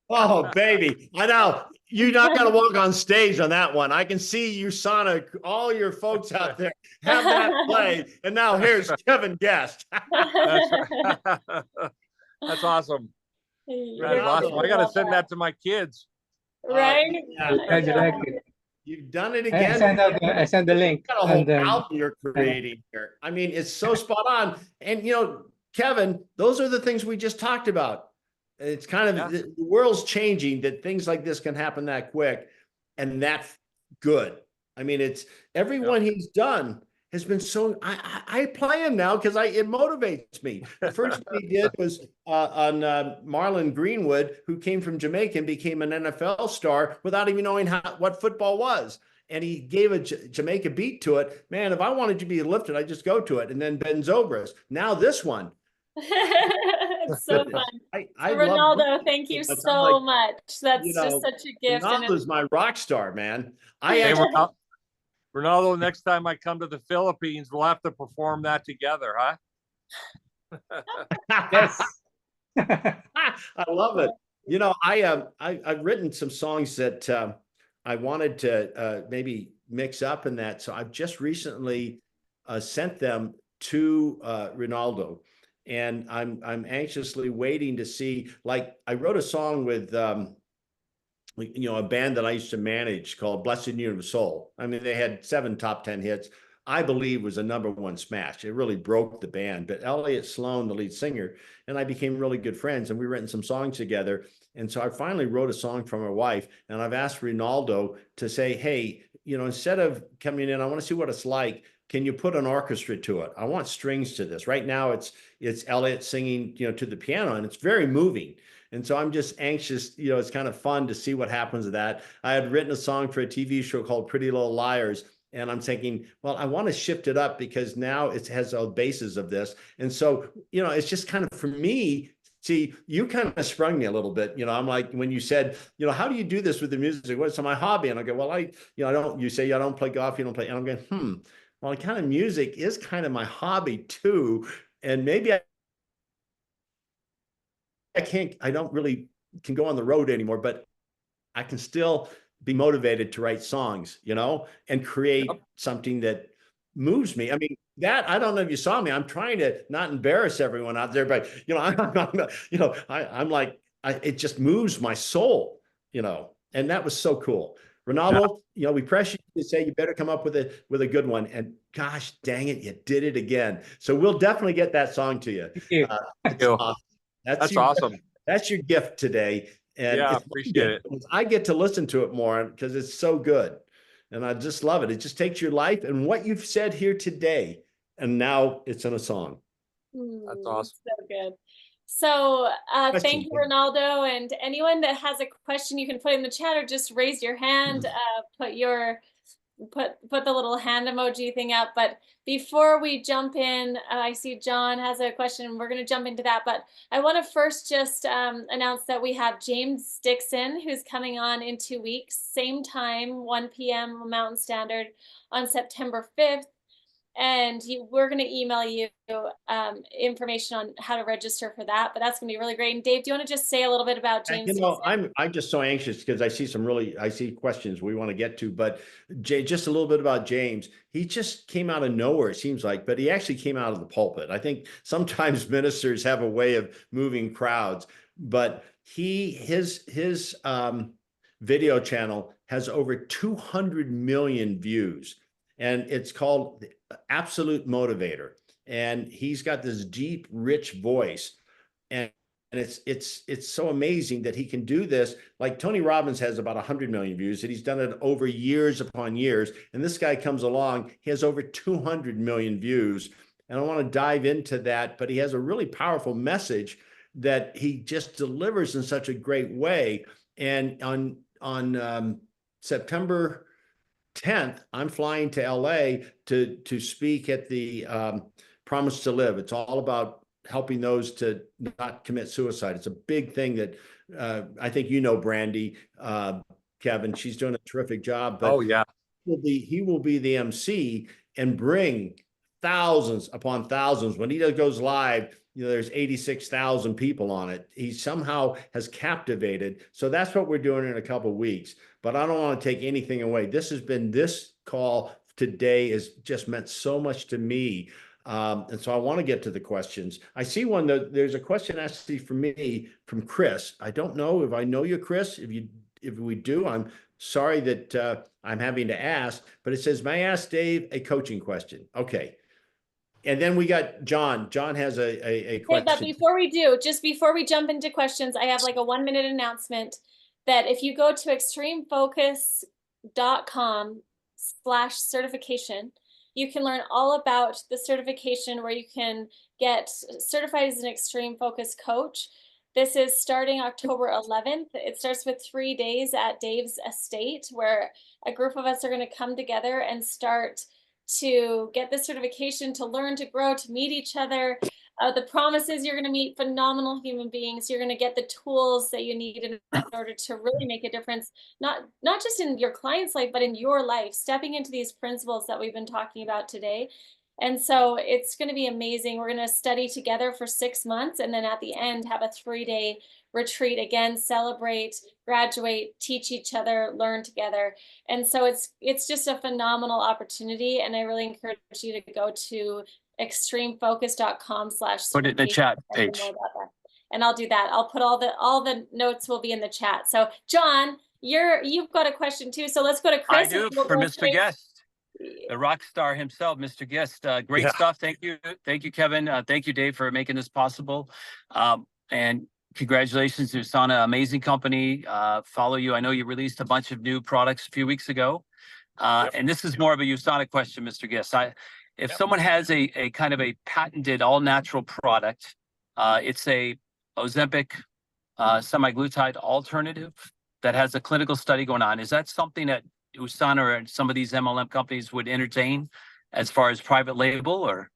Oh, baby. I know. You're not going to walk on stage on that one. I can see Usana, all your folks out there have that play. And now here's Kevin Guest. That's right. That's awesome. That's awesome. I got to send that to my kids. Right? Yeah. How'd you like it? You've done it I again. send the link. Got a whole And then, album you're creating here. I mean, it's so spot on. And, you know, Kevin, those are the things we just talked about. It's kind of the world's changing, that things like this can happen that quick. And that's good. I mean, it's everyone he's done has been so, I play him now because it motivates me. The first one he did was on Marlon Greenwood, who came from Jamaica and became an NFL star without even knowing what football was. And he gave a Jamaica beat to it. Man, if I wanted to be lifted, I just go to it. And then Ben Zobrist. Now this one. It's so fun. I Ronaldo, love thank you but I'm so like, much. That's you just know, such a gift. And Ronaldo's my rock star, man. Hey, Ronaldo, next time I come to the Philippines, we'll have to perform that together, huh? yes. I love it. You know, I've written some songs that I wanted to maybe mix up in that. So I've just recently sent them to Ronaldo, and I'm anxiously waiting to see. Like, I wrote a song with a band that I used to manage called Blessed Union of Soul. I mean, they had 7 top 10 hits. I believe was a #1 smash. It really broke the band. But Elliot Sloan, the lead singer, and I became really good friends, and we written some songs together. And so I finally wrote a song for my wife, and I've asked Ronaldo to say, hey, instead of coming in, I want to see what it's like. Can you put an orchestra to it? I want strings to this. Right now, it's Elliot singing, to the piano, and it's very moving. And so I'm just anxious, it's kind of fun to see what happens with that. I had written a song for a TV show called Pretty Little Liars. And I'm thinking, well, I want to shift it up because now it has a basis of this. And so, it's just kind of, for me, see, you kind of sprung me a little bit. I'm like, when you said, how do you do this with the music? What's my hobby? And I go, well, I don't, you say, I don't play golf, you don't play. And I'm going, well, kind of music is kind of my hobby too. And maybe I don't really can go on the road anymore, but I can still be motivated to write songs, and create something that moves me. I mean, I don't know if you saw me, I'm trying to not embarrass everyone out there, but I'm like, it just moves my soul, and that was so cool. Ronaldo, we press you to say you better come up with a good one, and gosh dang it, you did it again. So we'll definitely get that song to you. Thank you. Thank you. Awesome. That's awesome. That's your gift today. And yeah, appreciate it. I get to listen to it more because it's so good. And I just love it. It just takes your life and what you've said here today, and now it's in a song. That's awesome. So good. So thank you, Ronaldo. And anyone that has a question, you can put in the chat or just raise your hand, put the little hand emoji thing up. But before we jump in, I see John has a question, and we're going to jump into that. But I want to first just announce that we have James Dixon, who's coming on in 2 weeks, same time, 1 p.m. Mountain Standard on September 5th. And we're going to email you information on how to register for that. But that's going to be really great. And Dave, do you want to just say a little bit about James? I'm just so anxious because I see questions we want to get to. But just a little bit about James. He just came out of nowhere, it seems like, but he actually came out of the pulpit. I think sometimes ministers have a way of moving crowds, but his video channel has over 200 million views, and it's called Absolute Motivator. And he's got this deep, rich voice. And it's so amazing that he can do this. Like Tony Robbins has about 100 million views, and he's done it over years upon years. And this guy comes along, he has over 200 million views. And I want to dive into that, but he has a really powerful message that he just delivers in such a great way. And on September 10th, I'm flying to LA to speak at the Promise to Live. It's all about helping those to not commit suicide. It's a big thing that I think Brandy, Kevin, she's doing a terrific job. But he will be the MC and bring thousands upon thousands. When he goes live, there's 86,000 people on it. He somehow has captivated. So that's what we're doing in a couple of weeks. But I don't want to take anything away. This call today has just meant so much to me. And so I want to get to the questions. I see one that there's a question actually for me from Chris. I don't know if I know you, Chris. If we do, I'm sorry that I'm having to ask, but it says, may I ask Dave a coaching question? Okay. And then we got John. John has a question. But before we jump into questions, I have like a 1-minute announcement that if you go to extremefocus.com/certification, you can learn all about the certification where you can get certified as an extreme focus coach. This is starting October 11th. It starts with 3 days at Dave's estate, where a group of us are going to come together and start to get this certification, to learn, to grow, to meet each other. The promise is you're going to meet phenomenal human beings. You're going to get the tools that you need in order to really make a difference, not just in your client's life, but in your life, stepping into these principles that we've been talking about today. And so it's going to be amazing. We're going to study together for 6 months, and then at the end have a 3-day retreat again, celebrate, graduate, teach each other, learn together. And so it's just a phenomenal opportunity. And I really encourage you to go to extremefocus.com/certification. Put it in the chat and learn page. more about that. And I'll do that. I'll put all the notes will be in the chat. So John, you've got a question too. So let's go to Chris. I do, and we'll for go Mr. straight- Guest, the rock star himself, Mr. Guest. Great Yeah. stuff. Thank you, Kevin. Thank you, Dave, for making this possible. And congratulations to Usana, amazing company. Follow you. I know you released a bunch of new products a few weeks ago. Yep. And this is more of a Usana question, Mr. Guest. If Yep. someone has a kind of a patented all-natural product, it's a Ozempic semaglutide alternative that has a clinical study going on. Is that something that Usana or some of these MLM companies would entertain as far as private label, or?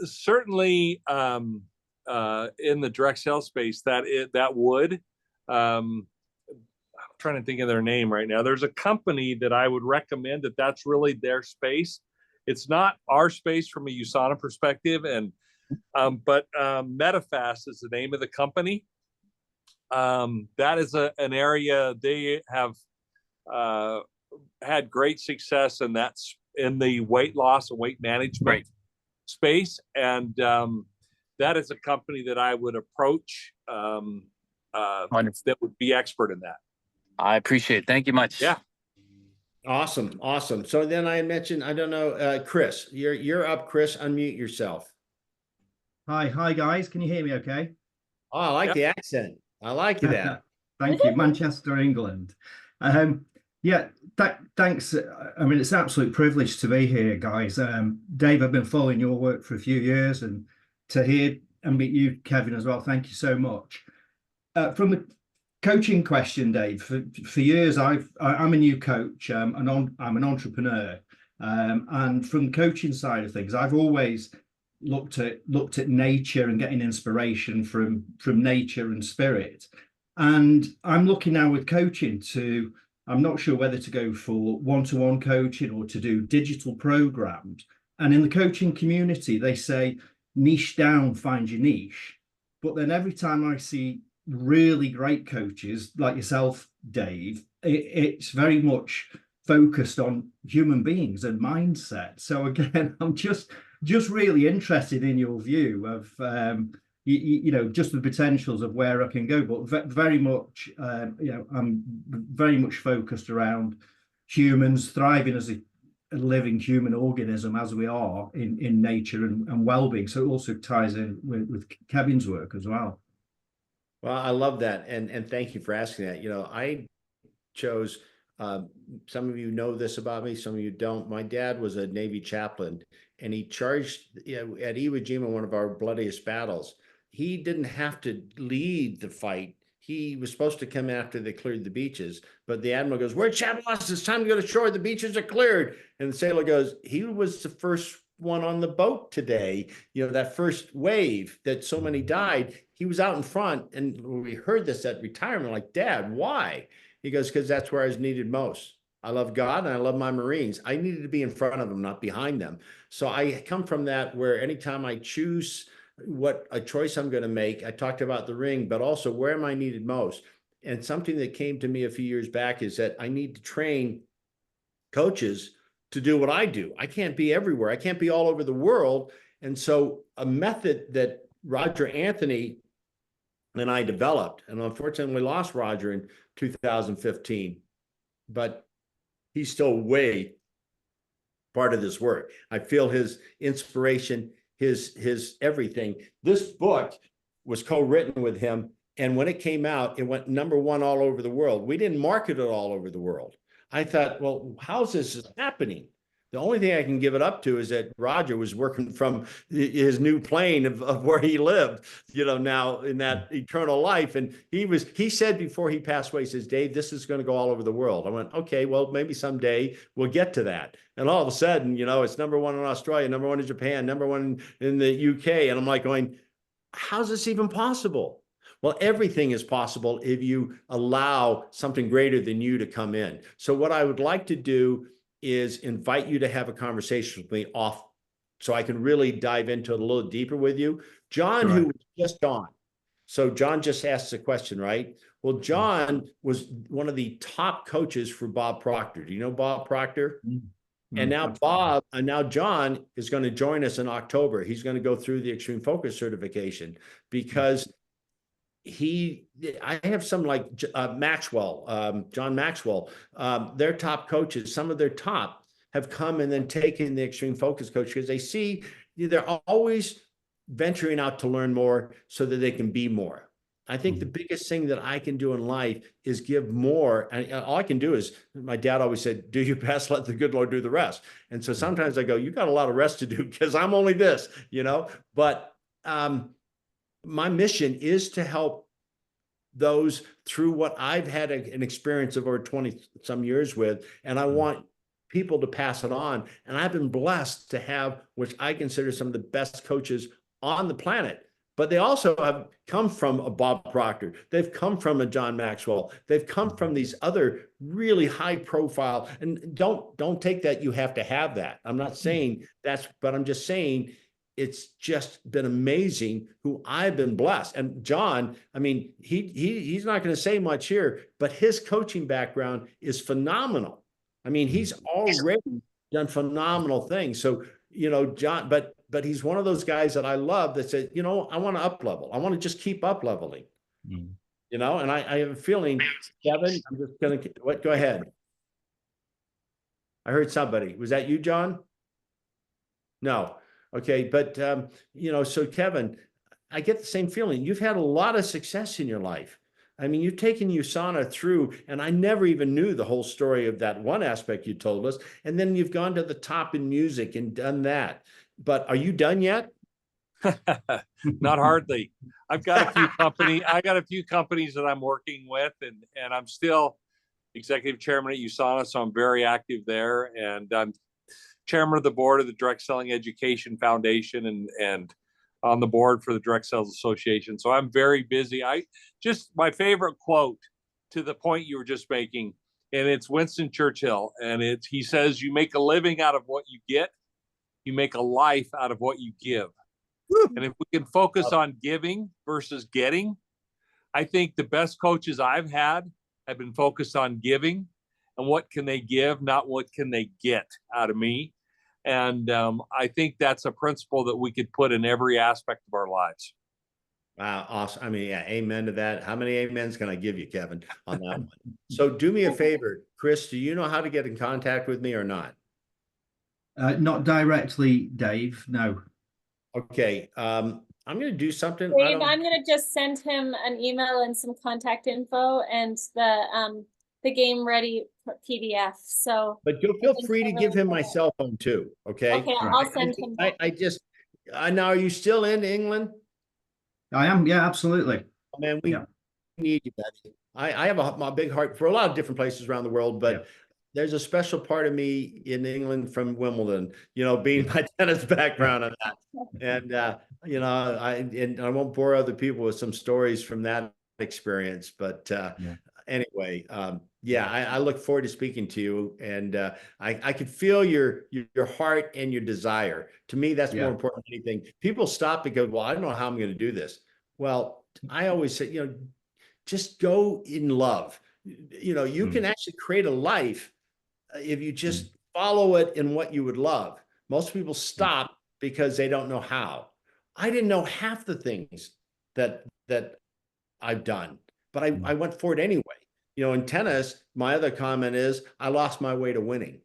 Certainly, in the direct sales space, that would. I'm trying to think of their name right now. There's a company that I would recommend that's really their space. It's not our space from a Usana perspective, but MetaFast is the name of the company. That is an area they have had great success, and that's in the weight loss and weight management space. And that is a company that I would approach that would be expert in that. I appreciate it. Thank you much. Yeah. Awesome. Awesome. So then I mentioned, I don't know, Chris, you're up, Chris, unmute yourself. Hi guys. Can you hear me okay? Oh, I like the accent. I like that. Thank you. Manchester, England. Yeah, thanks. I mean, it's an absolute privilege to be here, guys. Dave, I've been following your work for a few years, and to hear and meet you, Kevin, as well. Thank you so much. From the coaching question, Dave, for years, I'm a new coach, I'm an entrepreneur. And from the coaching side of things, I've always looked at nature and getting inspiration from nature and spirit. And I'm looking now with coaching I'm not sure whether to go for one-to-one coaching or to do digital programs. And in the coaching community, they say, niche down, find your niche. But then every time I see really great coaches like yourself, Dave, it's very much focused on human beings and mindset. So again, I'm just really interested in your view of just the potentials of where I can go, but very much I'm very much focused around humans thriving as a living human organism, as we are in nature and well-being. So it also ties in with Kevin's work as well. Well, I love that. And thank you for asking that. I chose, some of you know this about me, some of you don't. My dad was a Navy chaplain, and he charged at Iwo Jima, one of our bloodiest battles. He didn't have to lead the fight. He was supposed to come after they cleared the beaches, but the admiral goes, "We're chaplains, it's time to go to shore. The beaches are cleared." And the sailor goes, "He was the first one on the boat today. That first wave that so many died, he was out in front." And we heard this at retirement, like, "Dad, why?" He goes, "Because that's where I was needed most. I love God and I love my Marines. I needed to be in front of them, not behind them." So I come from that, where anytime I choose what a choice I'm going to make, I talked about the ring, but also where am I needed most? And something that came to me a few years back is that I need to train coaches to do what I do. I can't be everywhere. I can't be all over the world. And so a method that Roger Anthony and I developed, and unfortunately lost Roger in 2015, but he's still way part of this work. I feel his inspiration, his everything. This book was co-written with him, and when it came out, it went #1 all over the world. We didn't market it all over the world. I thought, well, how's this happening? The only thing I can give it up to is that Roger was working from his new plane of where he lived, now in that eternal life. And he said before he passed away, he says, "Dave, this is going to go all over the world." I went, okay, well, maybe someday we'll get to that. And all of a sudden, it's #1 in Australia, #1 in Japan, #1 in the UK. And I'm like going, how's this even possible? Well, everything is possible if you allow something greater than you to come in. So what I would like to do is invite you to have a conversation with me off so I can really dive into it a little deeper with you. John, who was just on. So John just asked a question, right? Well, John was one of the top coaches for Bob Proctor. Do you know Bob Proctor? And now John is going to join us in October. He's going to go through the Extreme Focus certification because I have some like Maxwell, John Maxwell, their top coaches, some of their top have come and then taken the Extreme Focus coach because they see they're always venturing out to learn more so that they can be more. I think the biggest thing that I can do in life is give more. And all I can do is, my dad always said, do your best, let the good Lord do the rest. And so sometimes I go, you got a lot of rest to do because I'm only this, but my mission is to help those through what I've had an experience of over 20 some years with. And I want people to pass it on. And I've been blessed to have, which I consider some of the best coaches on the planet. But they also have come from a Bob Proctor. They've come from a John Maxwell. They've come from these other really high profile. And don't take that you have to have that. I'm not saying that's, but I'm just saying it's just been amazing who I've been blessed. And John, I mean, he's not going to say much here, but his coaching background is phenomenal. I mean, he's already done phenomenal things. So, John, but he's one of those guys that I love that says, I want to up level. I want to just keep up leveling, and I have a feeling, Kevin, I'm just going to, go ahead. I heard somebody. Was that you, John? No. Okay. But, so Kevin, I get the same feeling. You've had a lot of success in your life. I mean, you've taken Usana through, and I never even knew the whole story of that one aspect you told us. And then you've gone to the top in music and done that. But are you done yet? Not hardly. I've got a few companies that I'm working with, and I'm still executive chairman at Usana, so I'm very active there. And I'm chairman of the board of the Direct Selling Education Foundation and on the board for the Direct Sales Association. So I'm very busy. My favorite quote to the point you were just making, and it's Winston Churchill, and he says, "You make a living out of what you get, you make a life out of what you give." And if we can focus on giving versus getting, I think the best coaches I've had have been focused on giving and what can they give, not what can they get out of me. And I think that's a principle that we could put in every aspect of our lives. Wow, awesome. I mean, yeah, amen to that. How many amens can I give you, Kevin, on that one? So do me a favor, Chris, do you know how to get in contact with me or not? Not directly, Dave, no. Okay, I'm going to do something. Dave, I'm going to just send him an email and some contact info and the game ready PDF. So, but feel free to give him my cell phone too. Okay. Okay, I'll send him. Now, are you still in England? I am. Yeah, absolutely. Oh, man, we need you, buddy. I have a big heart for a lot of different places around the world, but there's a special part of me in England from Wimbledon, being my tennis background and that. And, I won't bore other people with some stories from that experience, but anyway, I look forward to speaking to you, and I could feel your heart and your desire. To me, that's more important than anything. People stop and go, well, I don't know how I'm going to do this. Well, I always say, just go in love. You can actually create a life if you just follow it in what you would love. Most people stop because they don't know how. I didn't know half the things that I've done, but I went for it anyway. In tennis, my other comment is I lost my way to winning.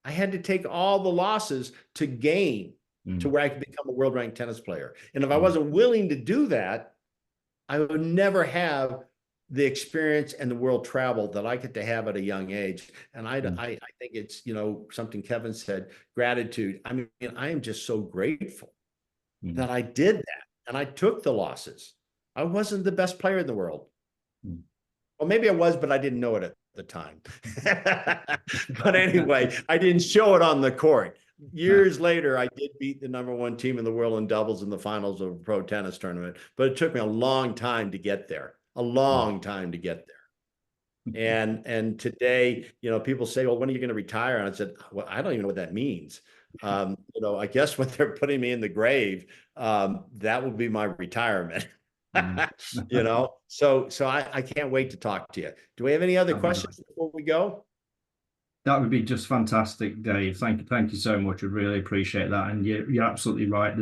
I had to take all the losses to gain to where I could become a world ranked tennis player. And if I wasn't willing to do that, I would never have the experience and the world travel that I get to have at a young age. And I think it's, something Kevin said, gratitude. I mean, I am just so grateful that I did that and I took the losses. I wasn't the best player in the world. Well, maybe I was, but I didn't know it at the time. But anyway, I didn't show it on the court. Years later, I did beat the #1 team in the world in doubles in the finals of a pro tennis tournament, but it took me a long time to get there. A long time to get there. And today, you know, people say, well, when are you going to retire? And I said, well, I don't even know what that means. You know, I guess when they're putting me in the grave, that will be my retirement. You know, so I can't wait to talk to you. Do we have any other questions before we go? That would be just fantastic, Dave. Thank you so much. I really appreciate that. And you're absolutely right.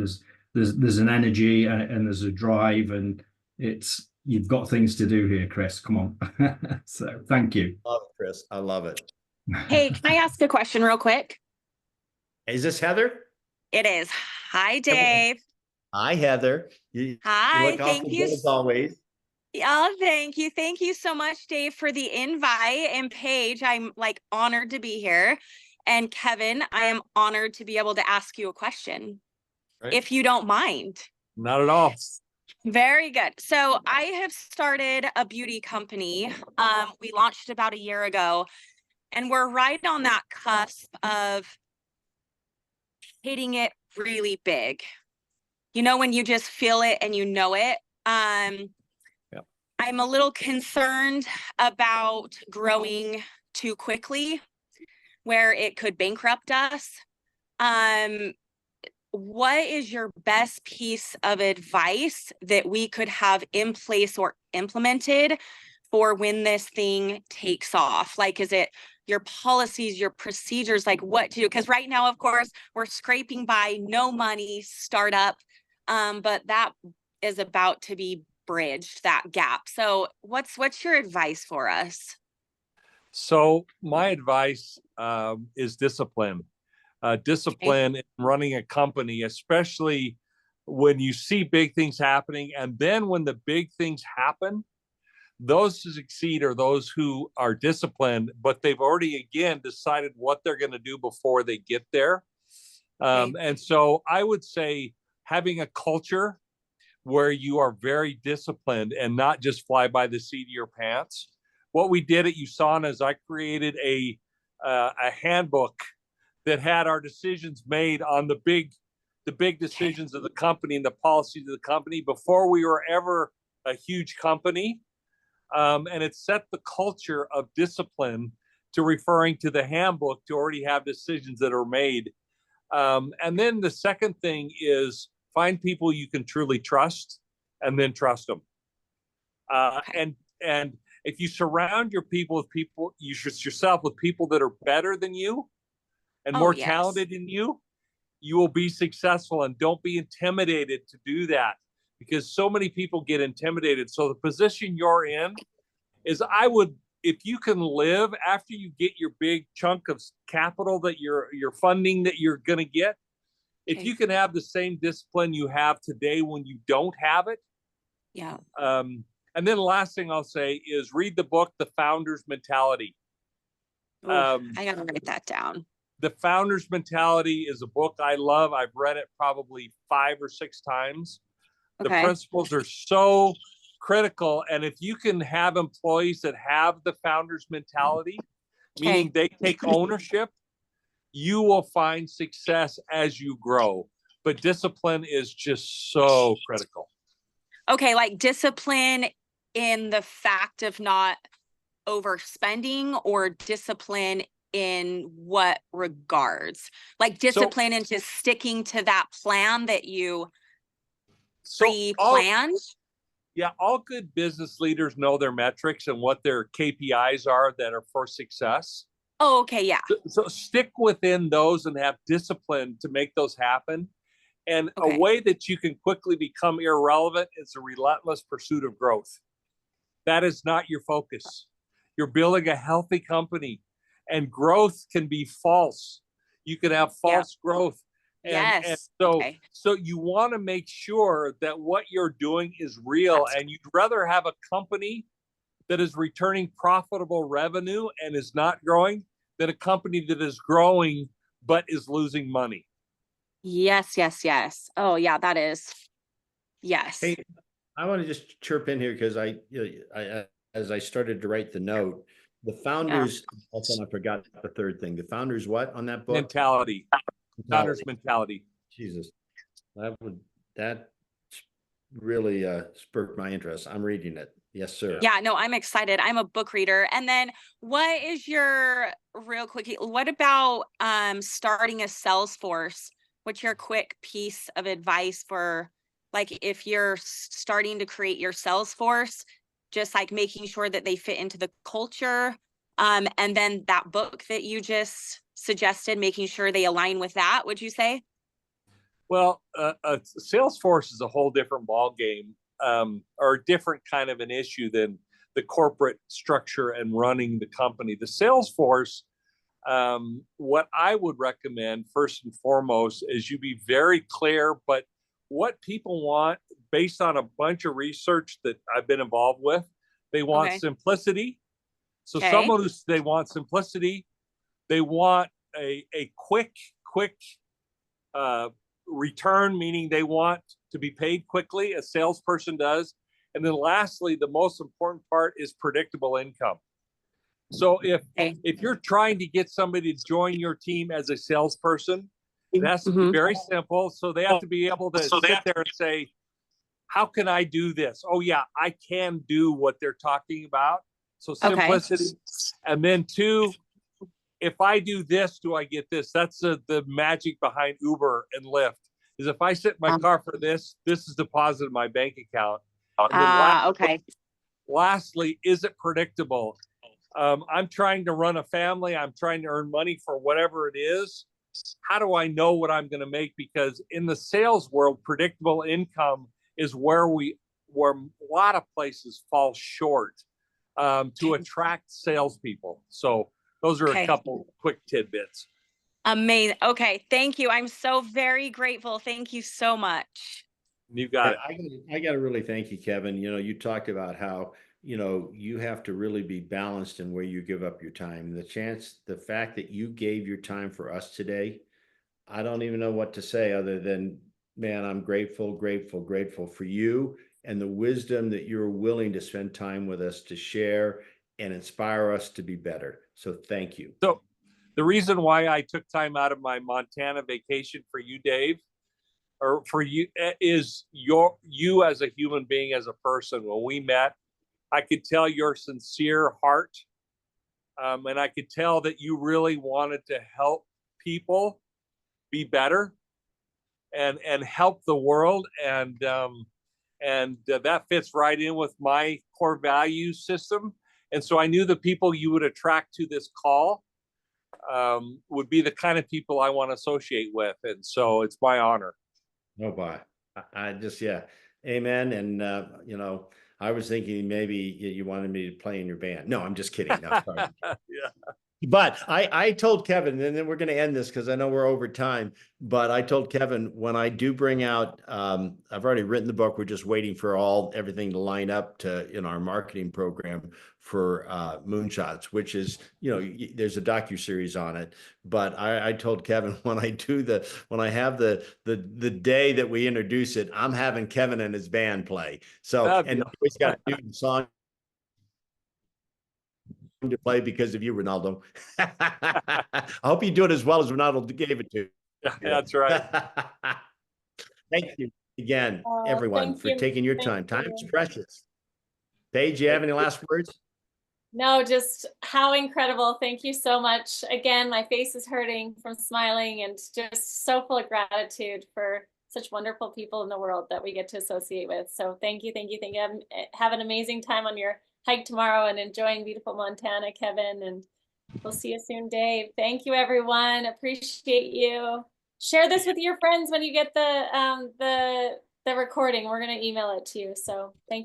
There's an energy and there's a drive, and you've got things to do here, Chris. Come on. So thank you. Love it, Chris. I love it. Hey, can I ask a question real quick? Is this Heather? It is. Hi, Dave. Hi, Heather. You Hi, look thank awful you. good as always. Oh, thank you. Thank you so much, Dave, for the invite. And Paige, I'm like honored to be here. And Kevin, I am honored to be able to ask you a question, Right. if you don't mind. Not at all. Very good. So I have started a beauty company. We launched about a year ago, and we're right on that cusp of hitting it really big. You know, when you just feel it and you know it. I'm a little concerned about growing too quickly, where it could bankrupt us. What is your best piece of advice that we could have in place or implemented for when this thing takes off? Like, is it your policies, your procedures, like what to do? Because right now, of course, we're scraping by, no money, startup, but that is about to be bridged, that gap. So what's your advice for us? So my advice is discipline. Discipline in running a company, especially when you see big things happening. And then when the big things happen, those who succeed are those who are disciplined, but they've already, again, decided what they're going to do before they get there. And so I would say having a culture where you are very disciplined and not just fly by the seat of your pants. What we did at Usana is I created a handbook that had our decisions made on the big decisions of the company and the policies of the company before we were ever a huge company. And it set the culture of discipline to referring to the handbook to already have decisions that are made. And then the second thing is find people you can truly trust and then trust them. And if you surround yourself with people that are better than you and more talented than you will be successful. And don't be intimidated to do that, because so many people get intimidated. So the position you're in is, if you can live after you get your big chunk of capital that you're funding that you're going to get, if you can have the same discipline you have today when you don't have it. Yeah. And then the last thing I'll say is read the book, The Founder's Mentality. I got to write that down. The Founder's Mentality is a book I love. I've read it probably 5 or 6 times. The principles are so critical. And if you can have employees that have the founder's mentality, meaning they take ownership, you will find success as you grow. But discipline is just so critical. Okay, like discipline in the fact of not overspending, or discipline in what regards? Like discipline into sticking to that plan that you pre-planned? Yeah, all good business leaders know their metrics and what their KPIs are that are for success. Oh, okay, yeah. So stick within those and have discipline to make those happen. And a way that you can quickly become irrelevant is a relentless pursuit of growth. That is not your focus. You're building a healthy company, and growth can be false. You can have false growth. And so you want to make sure that what you're doing is real. And you'd rather have a company that is returning profitable revenue and is not growing than a company that is growing but is losing money. Yes. Oh, yeah, that is. Yes. Hey, I want to just chirp in here because I as I started to write the note, the founders, also I forgot the third thing. The founders what on that book? Mentality. Founders mentality. Jesus. That really spurred my interest. I'm reading it. Yes, sir. Yeah, no, I'm excited. I'm a book reader. And then what is your real quick, what about starting a sales force? What's your quick piece of advice for like if you're starting to create your sales force, just like making sure that they fit into the culture? And then that book that you just suggested, making sure they align with that, would you say? Well, Salesforce is a whole different ball game, or a different kind of an issue than the corporate structure and running the company. The Salesforce, what I would recommend first and foremost is you be very clear, but what people want based on a bunch of research that I've been involved with, they want simplicity. So someone who's, they want simplicity, they want a quick return, meaning they want to be paid quickly, a salesperson does. And then lastly, the most important part is predictable income. So if you're trying to get somebody to join your team as a salesperson, it has to be very simple. So they have to be able to sit there and say, how can I do this? Oh yeah, I can do what they're talking about. So simplicity. And then two, if I do this, do I get this? That's the magic behind Uber and Lyft, is if I sit in my car for this is deposited in my bank account. Lastly, is it predictable? I'm trying to run a family. I'm trying to earn money for whatever it is. How do I know what I'm going to make? Because in the sales world, predictable income is where a lot of places fall short to attract salespeople. So those are a couple quick tidbits. Amazing. Okay. Thank you. I'm so very grateful. Thank you so much. You got it. I got to really thank you, Kevin. You know, you talked about how, you know, you have to really be balanced in where you give up your time. The fact that you gave your time for us today, I don't even know what to say other than, man, I'm grateful for you and the wisdom that you're willing to spend time with us to share and inspire us to be better. So thank you. So the reason why I took time out of my Montana vacation for you, Dave, or for you, is you as a human being, as a person. When we met, I could tell your sincere heart, and I could tell that you really wanted to help people be better and help the world, and that fits right in with my core value system. And so I knew the people you would attract to this call would be the kind of people I want to associate with. And so it's my honor. No, bye. I just, yeah. Amen. And, you know, I was thinking maybe you wanted me to play in your band. No, I'm just kidding. No, sorry. Yeah. But I told Kevin, and then we're going to end this because I know we're over time, but I told Kevin when I do bring out, I've already written the book. We're just waiting for everything to line up in our marketing program for Moonshots, which is, you know, there's a docuseries on it. But I told Kevin when I have the day that we introduce it, I'm having Kevin and his band play. So, and he's got to do the song to play because of you, Ronaldo. I hope you do it as well as Ronaldo gave it to you. That's right. Thank you again, everyone, for taking your time. Time is precious. Paige, you have any last words? No, just how incredible. Thank you so much. Again, my face is hurting from smiling and just so full of gratitude for such wonderful people in the world that we get to associate with. So thank you. Have an amazing time on your hike tomorrow and enjoying beautiful Montana, Kevin. And we'll see you soon, Dave. Thank you, everyone. Appreciate you. Share this with your friends when you get the recording. We're going to email it to you. So thank you.